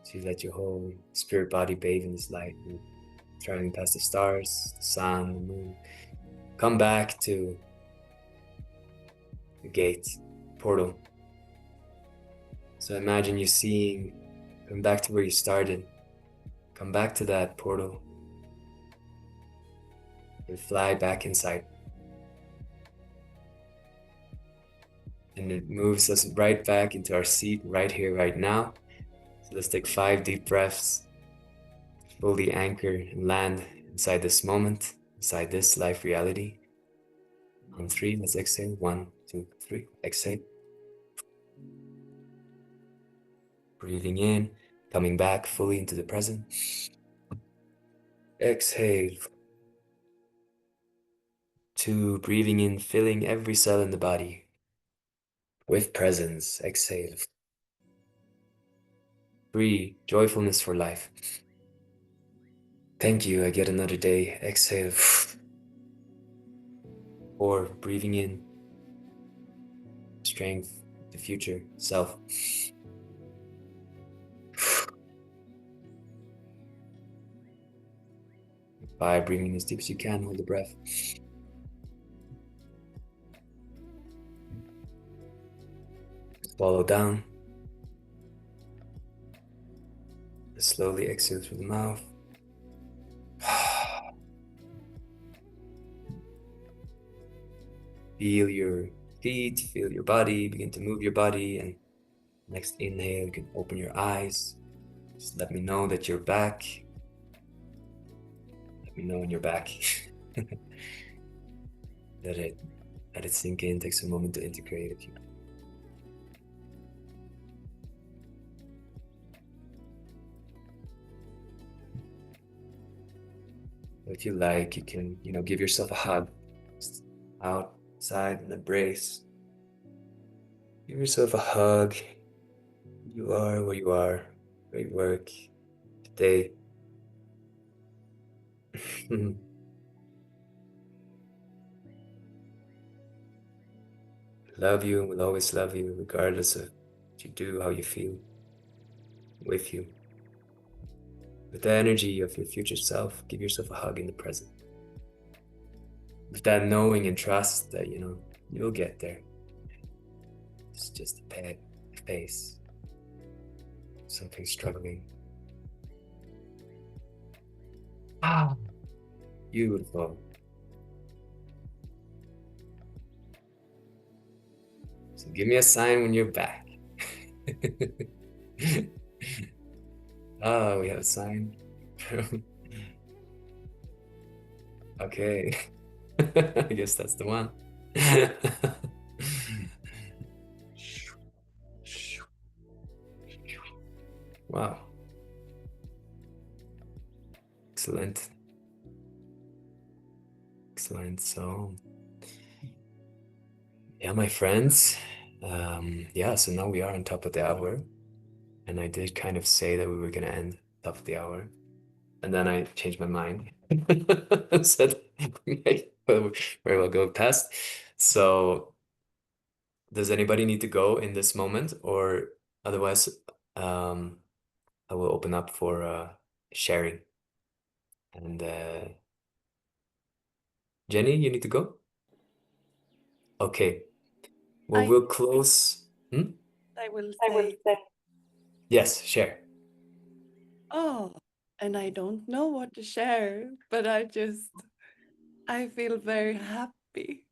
So you let your whole spirit body bathe in this light, and traveling past the stars, the sun, the moon. Come back to the gate, portal. So imagine you come back to where you started. Come back to that portal and fly back inside. And it moves us right back into our seat right here, right now. So let's take 5 deep breaths, fully anchor and land inside this moment, inside this life reality. On 3, let's exhale. 1, 2, 3, exhale. Breathing in, coming back fully into the present. Exhale. 2, breathing in, filling every cell in the body with presence. Exhale. 3, joyfulness for life. Thank you, I get another day. Exhale. 4, breathing in, strength, the future, self. 5, breathing in as deep as you can, hold the breath. Swallow down. Slowly exhale through the mouth. Feel your feet, feel your body, begin to move your body, and next inhale, you can open your eyes. Just let me know that you're back. Let me know when you're back. Let it sink in, take some moment to integrate it. If you like, you can, give yourself a hug. Just outside and embrace. Give yourself a hug. You are where you are. Great work today. Love you and will always love you, regardless of what you do, how you feel. With you. With the energy of your future self, give yourself a hug in the present. With that knowing and trust that, you'll get there. It's just a face. Something struggling. Ah, beautiful. So give me a sign when you're back. Oh, we have a sign. Okay. I guess that's the one. Wow. Excellent. Excellent. So, yeah, my friends, Yeah, so now we are on top of the hour. And I did kind of say that we were going to end top of the hour. And then I changed my mind. Said we may very well go past. So does anybody need to go in this moment? Or otherwise, I will open up for sharing. And Jenny, you need to go? Okay. Well, we'll close. I will say, Yes, share. oh, and I don't know what to share, but I feel very happy.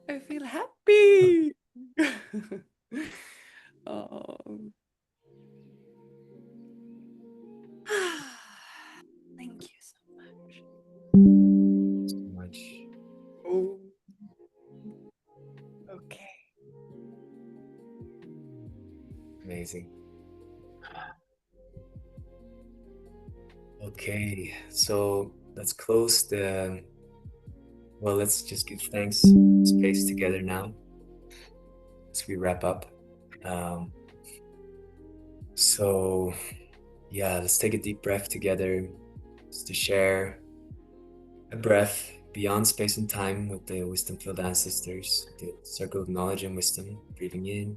I feel happy. Oh. Thank you so much. So much. Oh. Okay. Amazing. Okay, so let's close the. Well, let's just give thanks space together now as we wrap up. So, yeah, let's take a deep breath together just to share a breath beyond space and time with the wisdom-filled ancestors, the circle of knowledge and wisdom, breathing in.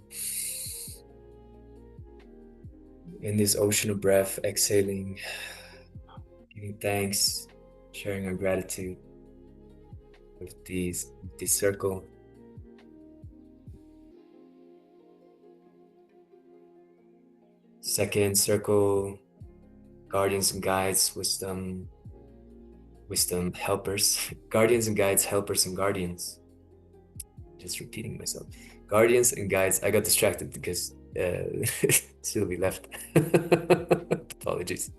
In this ocean of breath, exhaling, giving thanks, sharing our gratitude with this circle. Second circle, guardians and guides, wisdom helpers, guardians and guides, helpers and guardians. Just repeating myself. Guardians and guides. I got distracted because Sylvie left. Apologies.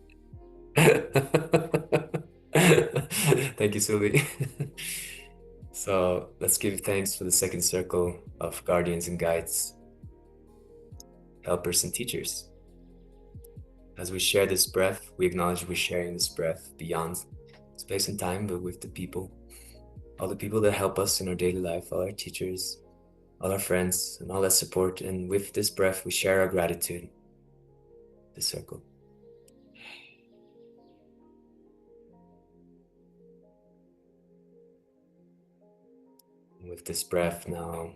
Thank you, Sylvie. So let's give thanks for the second circle of guardians and guides, helpers and teachers. As we share this breath, we acknowledge we're sharing this breath beyond space and time, but with the people, all the people that help us in our daily life, all our teachers, all our friends, and all that support. And with this breath, we share our gratitude, the circle. And with this breath now,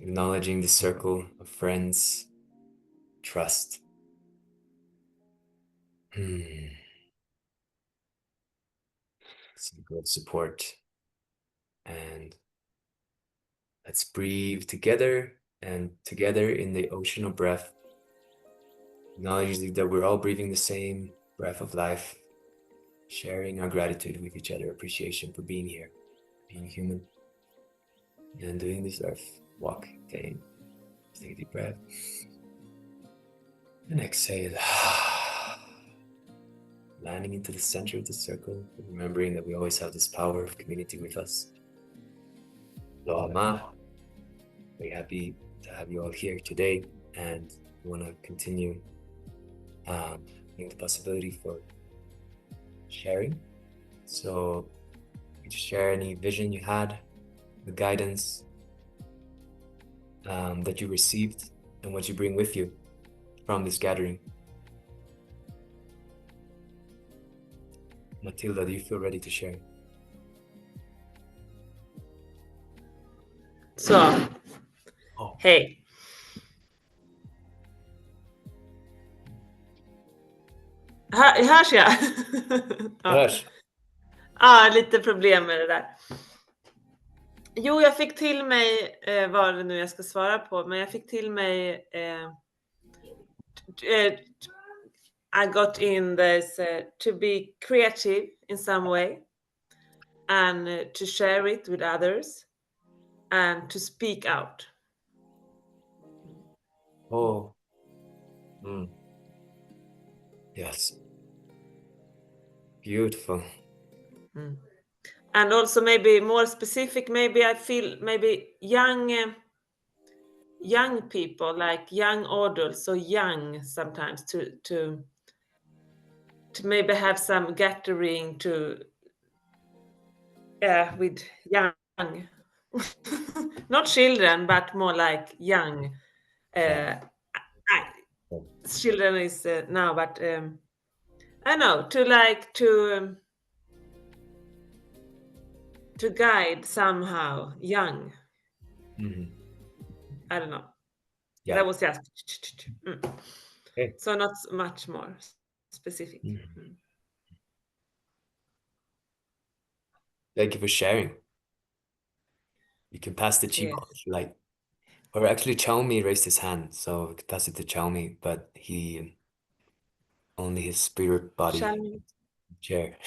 acknowledging the circle of friends, trust. Circle of support. And let's breathe together and together in the ocean of breath. Acknowledging that we're all breathing the same breath of life, sharing our gratitude with each other, appreciation for being here, being human, and doing this earth walk. Okay, let's take a deep breath and exhale. Landing into the center of the circle, remembering that we always have this power of community with us. Aloha ma. Very happy to have you all here today, and we want to continue the possibility for sharing. So you just share any vision you had, the guidance that you received, and what you bring with you from this gathering. Matilda, do you feel ready to share? Så. Hej. Hörs jag? Hörs. Ja, lite problem med det där. Jo, jag fick till mig, vad det nu jag ska svara på, men jag fick till mig, I got in this to be creative in some way and to share it with others and to speak out. Oh. Yes. Beautiful. And also maybe more specific, maybe I feel maybe young people, like young adults, so young sometimes to maybe have some gathering to with young not children, but more like young. Children is now, but I know to guide somehow young. Mhm. I don't know. Yeah. That was just Okay. so not much more specific. Mhm. Thank you for sharing. You can pass the chi Yes. ball if you like. Or actually, Xiaomi raised his hand, so we could pass it to Xiaomi, but he only his spirit body Shall we? chair.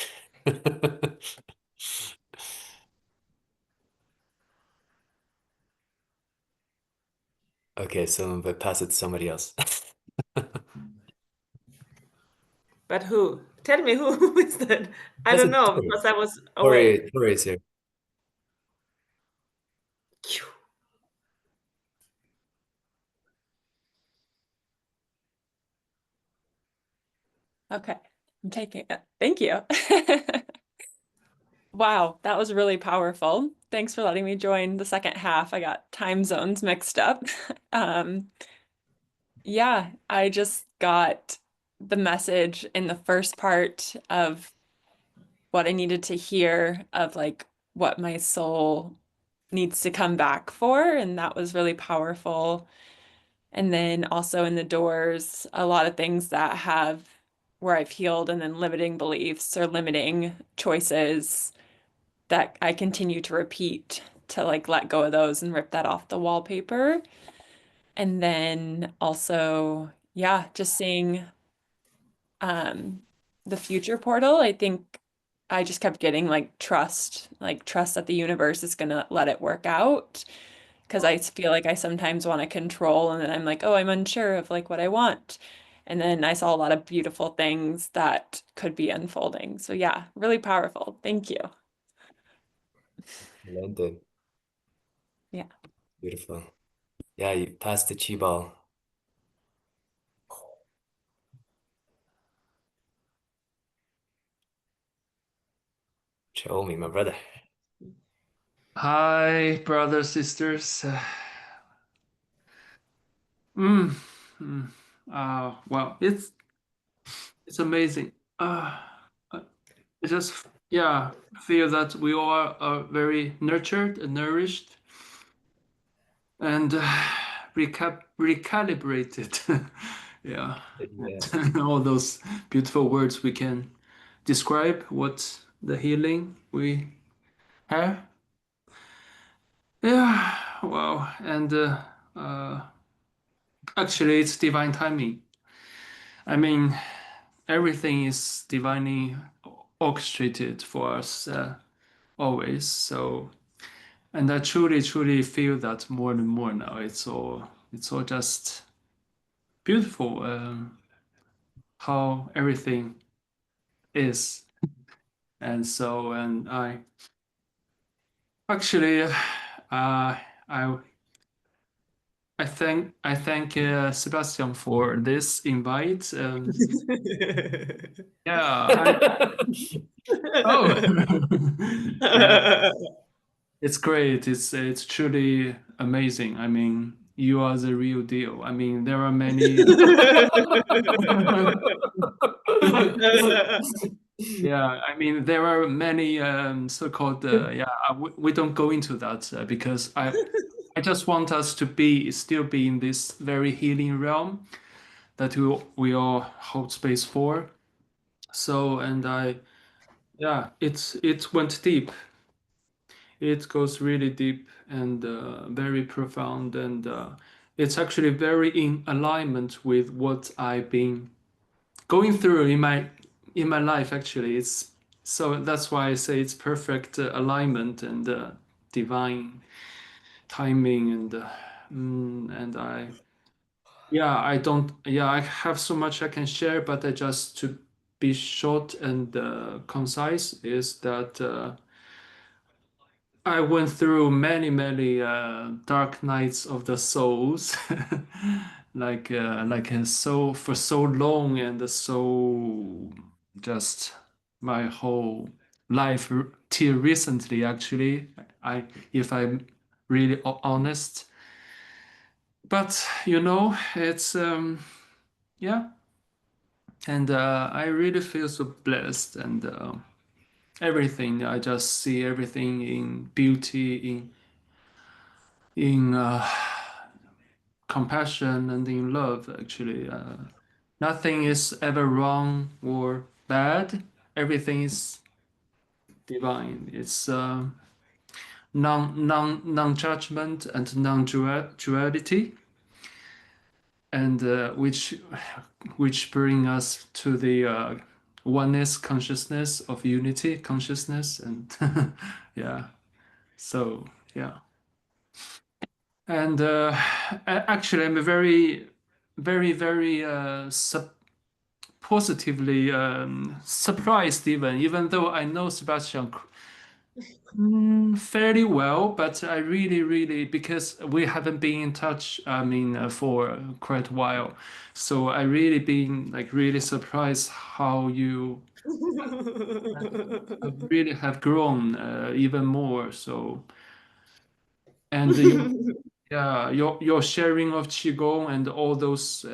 Okay, so but pass it to somebody else. But who? Tell me who is that? I Pass don't it know to because I was away. Tori is here. Okay, I'm taking it. Thank you. Wow, that was really powerful. Thanks for letting me join the second half. I got time zones mixed up. Yeah, I just got the message in the first part of what I needed to hear, of like what my soul needs to come back for, and that was really powerful. And then also in the doors, a lot of things that have where I've healed, and then limiting beliefs or limiting choices that I continue to repeat, to like let go of those and rip that off the wallpaper. And then also, yeah, just seeing the future portal. I think I just kept getting like trust that the universe is gonna let it work out. Because I feel like I sometimes want to control, and then I'm like, oh, I'm unsure of like what I want. And then I saw a lot of beautiful things that could be unfolding. So yeah, really powerful. Thank you. Excelente. Yeah. Beautiful. Yeah, you passed the chi ball. Show me, my brother. Hi, brothers, sisters. Well, it's amazing. I just feel that we all are very nurtured and nourished and recalibrated. Yeah. Yeah. All those beautiful words we can describe what the healing we have. Yeah, wow. And actually, it's divine timing. I mean, everything is divinely orchestrated for us always. So, and I truly, truly feel that more and more now. It's all just beautiful. How everything is, and so, and I actually, I thank Sebastian for this invite. Yeah. Oh. Yeah. It's great. It's truly amazing. I mean, you are the real deal. I mean, there are many. Yeah, I mean, there are many so-called. We don't go into that because I just want us to still be in this very healing realm that we all hold space for. So, and it went deep. It goes really deep and very profound, and it's actually very in alignment with what I've been going through in my life. Actually, it's so that's why I say it's perfect alignment and divine timing, and I have so much I can share, but I just to be short and concise is that I went through many dark nights of the souls, like so for so long, and so just my whole life till recently. Actually, if I really honest. But you know, it's yeah, and I really feel so blessed, and everything. I just see everything in beauty, in compassion, and in love. Actually, nothing is ever wrong or bad. Everything is divine. It's non-judgment and non-duality, and which bring us to the oneness consciousness of unity consciousness, and yeah. So yeah, and actually, I'm very, very, very positively surprised, even though I know Sebastian fairly well, but I really, because we haven't been in touch, I mean, for quite a while, so I really been like really surprised how you really have grown even more. So, and yeah, your sharing of qigong and all those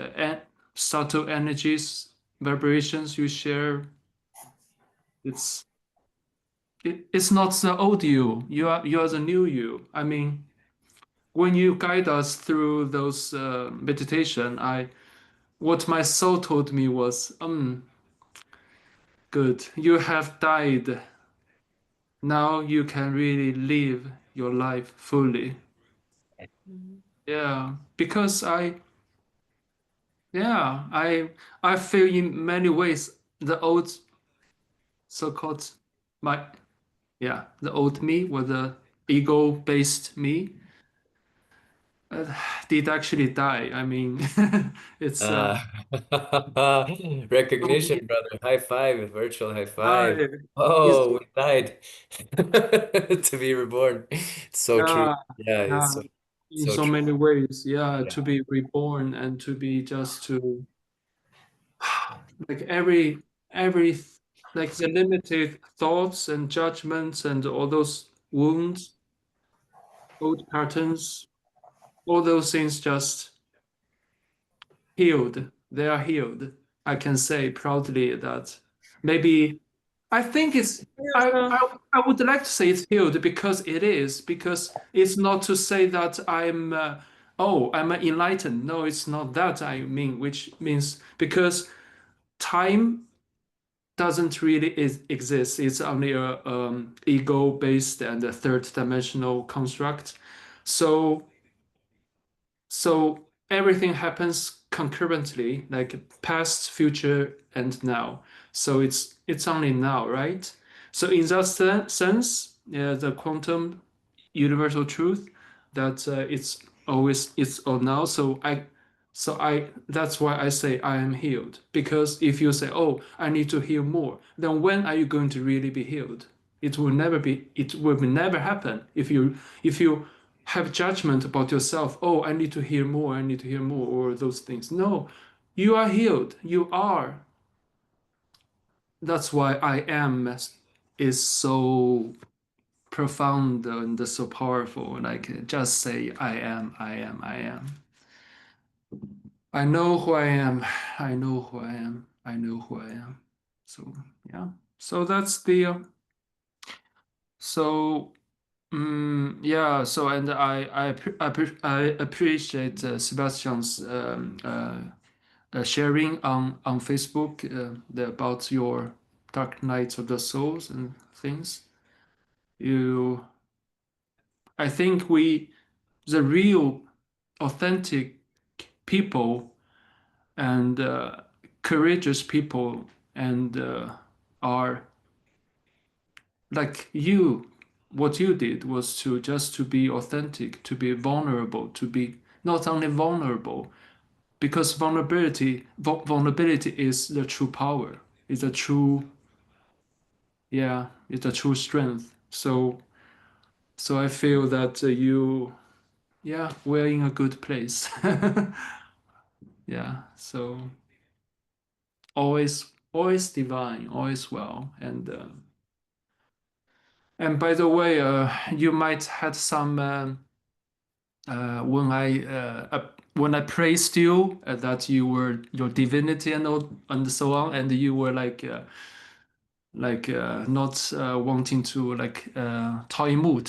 subtle energies, vibrations you share, it's not the old you. You are the new you. I mean, when you guide us through those meditation, what my soul told me was, good, you have died. Now you can really live your life fully. Yeah, because I feel in many ways the old so-called the old me, or the ego-based me, did actually die. I mean, it's Recognition, brother. High five, virtual high five. died. Oh, we died to be reborn. It's so true. Yeah, Yeah, it's in so so true. many ways. Yeah, Yeah. to be reborn and to be just to like every like the limited thoughts and judgments and all those wounds, old patterns, all those things just healed. They are healed. I can say proudly that maybe I think it's I would like to say it's healed because it is, because it's not to say that I'm I'm enlightened. No, it's not that I mean, which means because time doesn't really exist. It's only a ego-based and a third-dimensional construct. So everything happens concurrently, like past, future, and now. So it's only now, right? So in that sense, yeah, the quantum universal truth that it's all now. So I that's why I say I am healed. Because if you say, oh, I need to heal more, then when are you going to really be healed? It will never happen if you have judgment about yourself. Oh, I need to hear more, I need to hear more, or those things. No, you are healed. You are. That's why I am is so profound and so powerful. Like just say I am, I am, I am. I know who I am. I know who I am. I know who I am. So yeah. So that's the so yeah, so and I appreciate Sebastian's sharing on Facebook about your Dark Nights of the Souls and things. I think the real, authentic people and courageous people and are like you. What you did was to be authentic, to be vulnerable, to be not only vulnerable, because vulnerability is the true power. It's a true, yeah, it's a true strength. So I feel that we're in a good place. Yeah. So always divine, always well, and by the way, you might had some when I praised you that you were your divinity and so on, and you were not wanting to ta emot,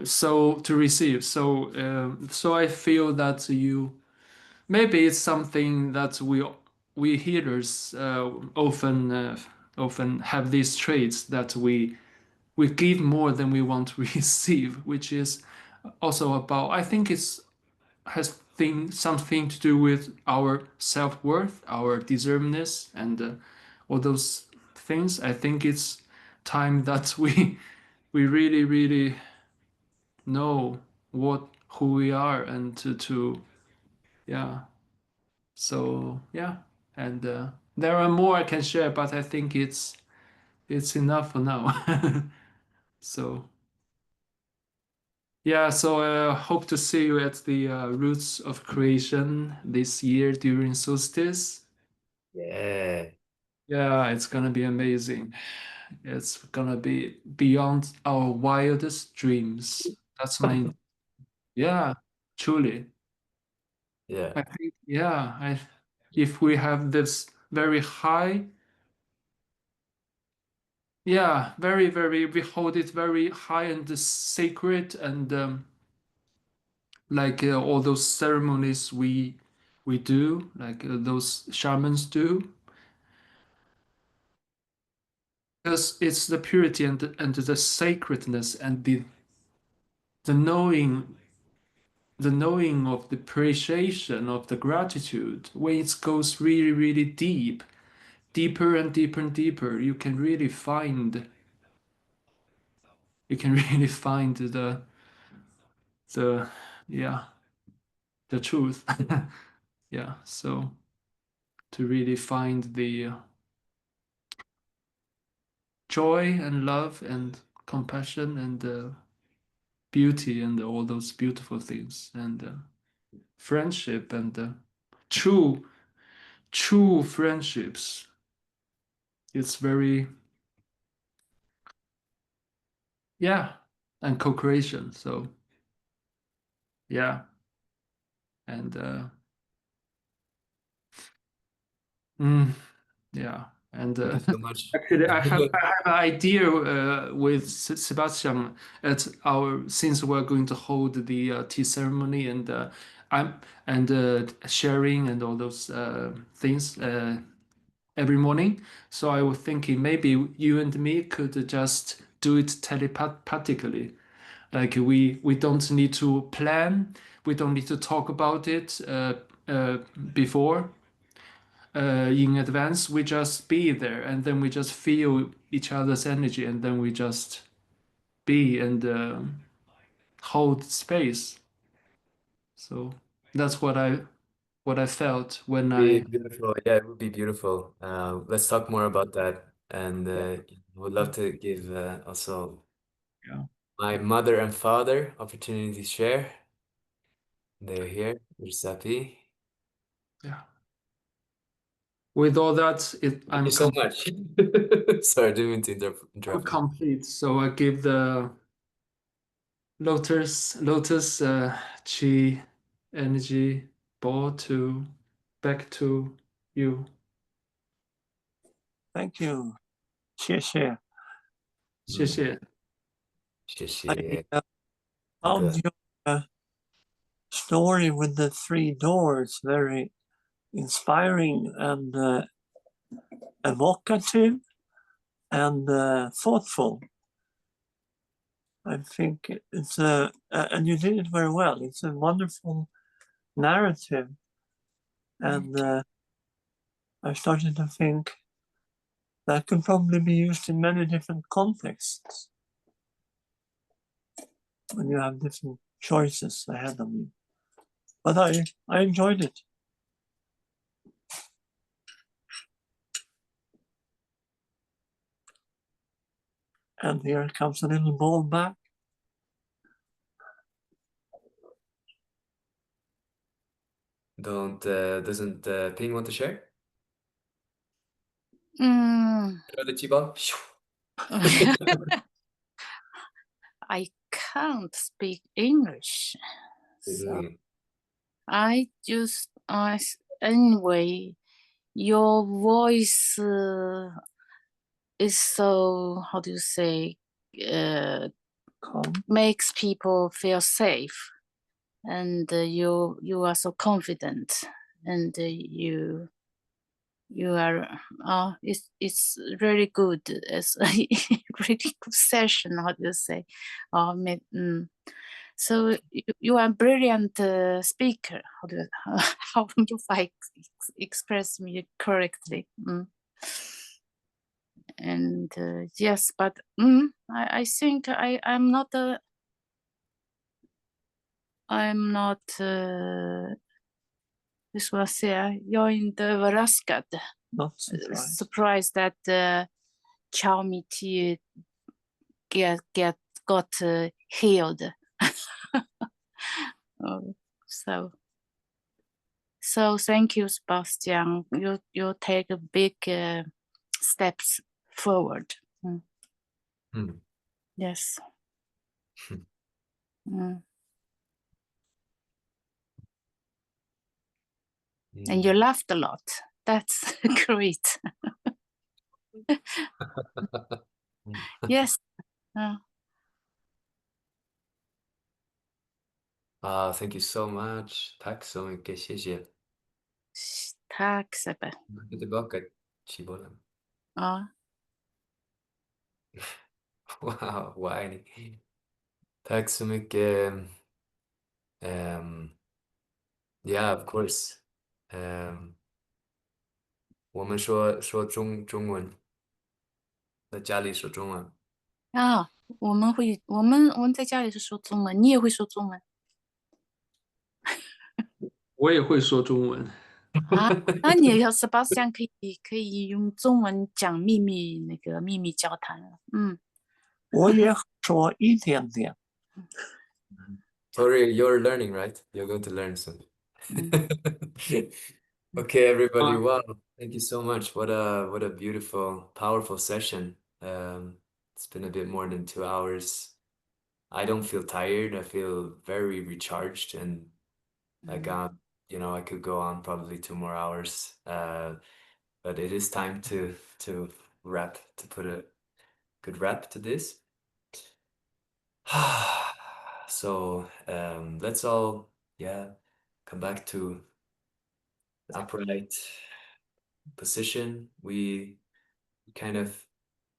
so to receive. So I feel that maybe it's something that we healers often have these traits that we give more than we want to receive, which is also about, I think has something to do with our self-worth, our deservedness, and all those things. I think it's time that we really, really know who we are, and to so yeah. And there are more I can share, but I think it's enough for now. So yeah, so hope to see you at the Roots of Creation this year during solstice. Yeah. Yeah, it's gonna be amazing. It's gonna be beyond our wildest dreams. That's my yeah, truly. Yeah. I think if we have this very high, very, very, we hold it very high and sacred, and all those ceremonies we do, those shamans do, because it's the purity and the sacredness and the knowing of the appreciation of the gratitude. When it goes really, really deeper and deeper and deeper, you can really find the the truth. Yeah, so to really find the joy and love and compassion and beauty and all those beautiful things, and friendship, and true friendships. It's very and co-creation. So yeah, and yeah, and Thank you so much. actually, I have an idea with Sebastian since we're going to hold the tea ceremony, and sharing and all those things every morning. So I was thinking maybe you and me could just do it telepathically. Like we don't need to plan. We don't need to talk about it before in advance. We just be there, and then we just feel each other's energy, and then we just be and hold space. So that's what I felt when I. Beautiful. Yeah, it would be beautiful. Let's talk more about that. And would love to give also my mother and father opportunity to share. They're here. There's Sapi. Yeah. With all that, Thank you so much. Sorry, I didn't mean to interrupt you. complete. So I give the lotus chi energy ball back to you. Thank you. 谢谢.谢谢. I found your story with the 3 doors very inspiring and evocative and thoughtful. I think it's and you did it very well. It's a wonderful narrative, and I started to think that could probably be used in many different contexts when you have different choices ahead of you. But I enjoyed it. And here comes a little ball back. Doesn't Ping want to share? Mm. Throw the Chi ball. I can't speak English. So Really? I just, anyway, your voice is so, how do you say, Calm. makes people feel safe. And you are so confident, and you are, it's really good. It's a really good session, how do you say? So you are a brilliant speaker. How if I express me correctly? And yes, but I think I'm not this was jag är inte överraskad. Not surprised. Surprised that Chow Miti got healed. So thank you, Sebastian. You take a big steps forward. Yes. And you laughed a lot. That's great. Yes. Thank you so much. Tack så mycket. 谢谢. Tack, Sebbe. Jag är tillbaka, Chibolen. Ja. Wow, vad är ni? Tack så mycket. Yeah, of course. 我们说中文，在家里说中文。我们在家里是说中文，你也会说中文我也会说中文。那你要Sebastian可以用中文讲秘密交谈了。我也说一点点。Tori, you're learning, right? You're going to learn soon. Okay, everybody. Wow, thank you so much. What a beautiful, powerful session. It's been a bit more than 2 hours. I don't feel tired. I feel very recharged, and I could go on probably 2 more hours. But it is time to wrap, to put a good wrap to this. So let's all come back to the upright position. We kind of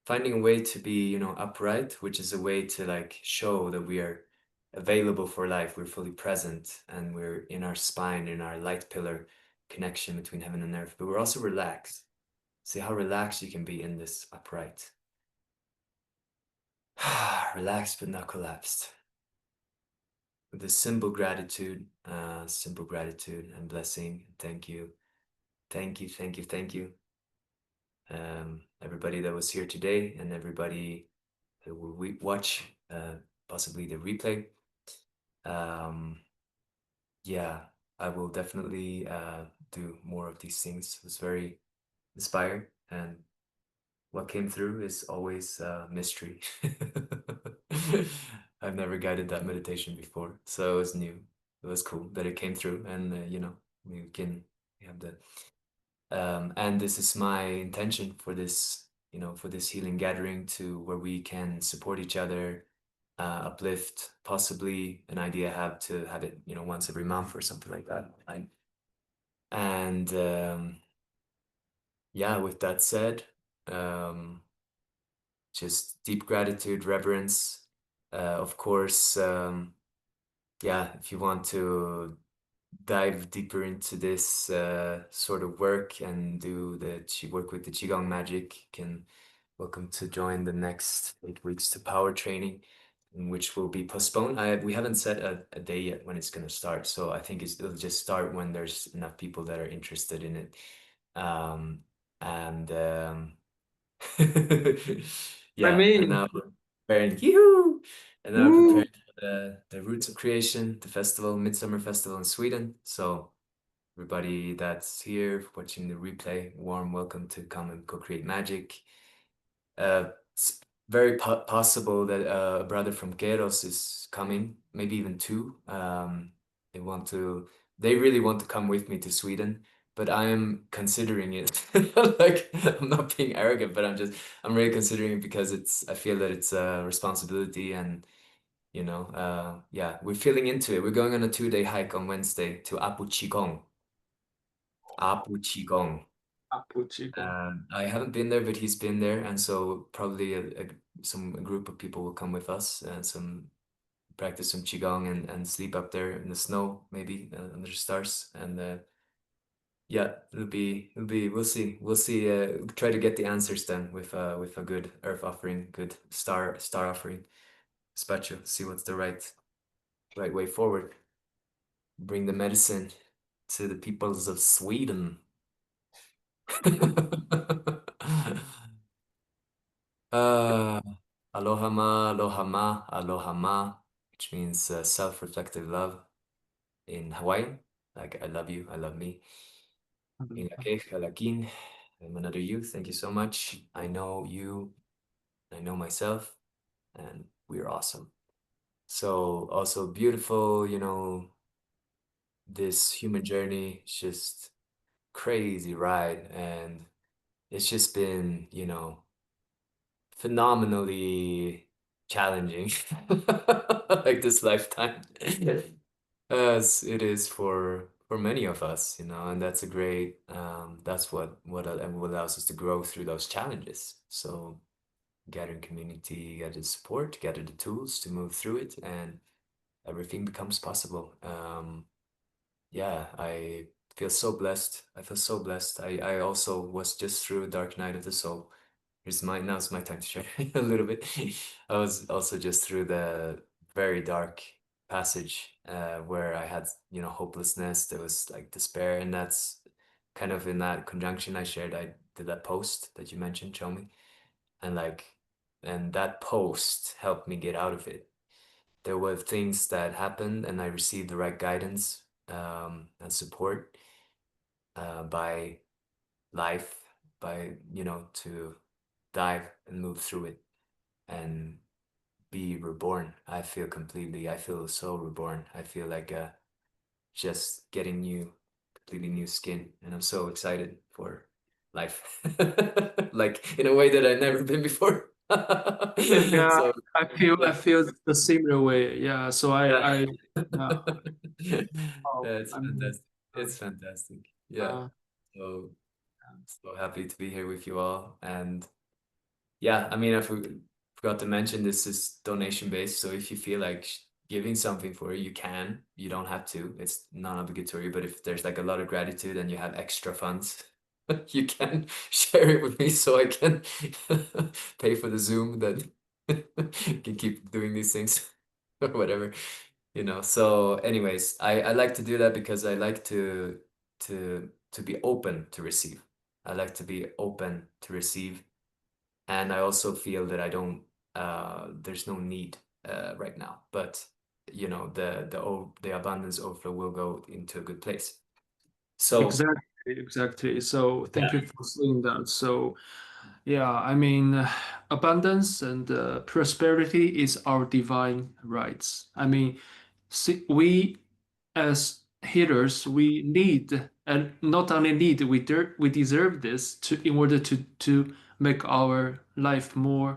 finding a way to be upright, which is a way to like show that we are available for life, we're fully present, and we're in our spine, in our light pillar connection between heaven and earth, but we're also relaxed. See how relaxed you can be in this upright. Relaxed but not collapsed. With this simple gratitude and blessing. Thank you. Everybody that was here today and everybody that will watch possibly the replay. I will definitely do more of these things. I was very inspired, and what came through is always a mystery. I've never guided that meditation before, so it was new. It was cool that it came through, and we have that. And this is my intention for this, for this healing gathering, where we can support each other, uplift. Possibly an idea I have to have it, once every month or something like that. With that said, just deep gratitude, reverence. Of course, if you want to dive deeper into this sort of work and do work with the Qigong magic, welcome to join the next 8 weeks to power training, which will be postponed. We haven't set a day yet when it's going to start, so I think it'll just start when there's enough people that are interested in it. And now we're preparing. And now we're preparing for the Roots of Creation, the festival, Midsummer Festival in Sweden. So everybody that's here watching the replay, warm welcome to come and co-create magic. very possible that a brother from Queros is coming, maybe even two. They really want to come with me to Sweden, but I am considering it. Like, I'm not being arrogant, but I'm really considering it because I feel that it's a responsibility, and you know, yeah, we're feeling into it. We're going on a 2-day hike on Wednesday to Apuchigong. Apuchigong. I haven't been there, but he's been there, and so probably a group of people will come with us and practice some qigong and sleep up there in the snow, maybe under the stars. And yeah, we'll see. Try to get the answers then with a good earth offering, good star offering, spacho. See what's the right way forward. Bring the medicine to the peoples of Sweden. Aloha ma, aloha ma, aloha ma, which means self-reflective love in Hawaiian. Like, I love you, I love me. Inakeh, halakin. I'm another you. Thank you so much. I know you, I know myself, and we're awesome. So also beautiful, you know, this human journey, it's just crazy ride, and it's just been, you know, phenomenally challenging, like this lifetime, as it is for many of us, you know, and that's a great, that's what allows us to grow through those challenges. So gather community, gather support, gather the tools to move through it, and everything becomes possible. Yeah, I feel so blessed. I feel so blessed. I also was just through Dark Night of the Soul. Now's my time to share a little bit. I was also just through the very dark passage where I had, you know, hopelessness. There was like despair, and that's kind of in that conjunction I did that post that you mentioned, show me, and that post helped me get out of it. There were things that happened, and I received the right guidance and support by life, by, you know, to dive and move through it and be reborn. I feel so reborn. I feel like just getting completely new skin, and I'm so excited for life. Like, in a way that I've never been before. Yeah, So, I feel the similar way. Yeah, so I it's I'm fantastic. It's fantastic. Yeah. So I'm so happy to be here with you all. And yeah, I mean, I forgot to mention this is donation based. So if you feel like giving something for it, you can. You don't have to. It's non-obligatory. But if there's like a lot of gratitude and you have extra funds, you can share it with me so I can pay for the Zoom that can keep doing these things or whatever, you know. So anyways, I like to do that because I like to be open to receive. I like to be open to receive. And I also feel that there's no need right now, but you know, the abundance overflow will go into a good place. So exactly. So thank you for saying that. So yeah, I mean, abundance and prosperity is our divine rights. I mean, we as healers, we need, and not only need, we deserve this in order to make our life more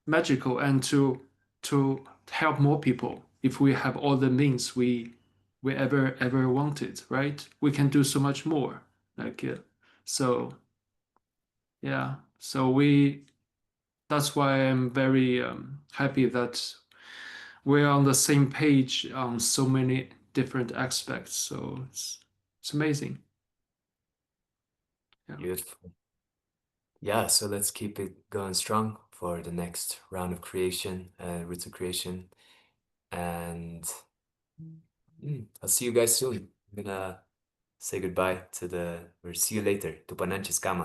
magical and to help more people. If we have all the means we ever wanted, right? We can do so much more. Like so, yeah. So that's why I'm very happy that we're on the same page on so many different aspects. So it's amazing. Yeah. beautiful. Yeah, so let's keep it going strong for the next round of creation, roots of creation. And I'll see you guys soon. I'm gonna say goodbye or see you later. Tupananchis kama.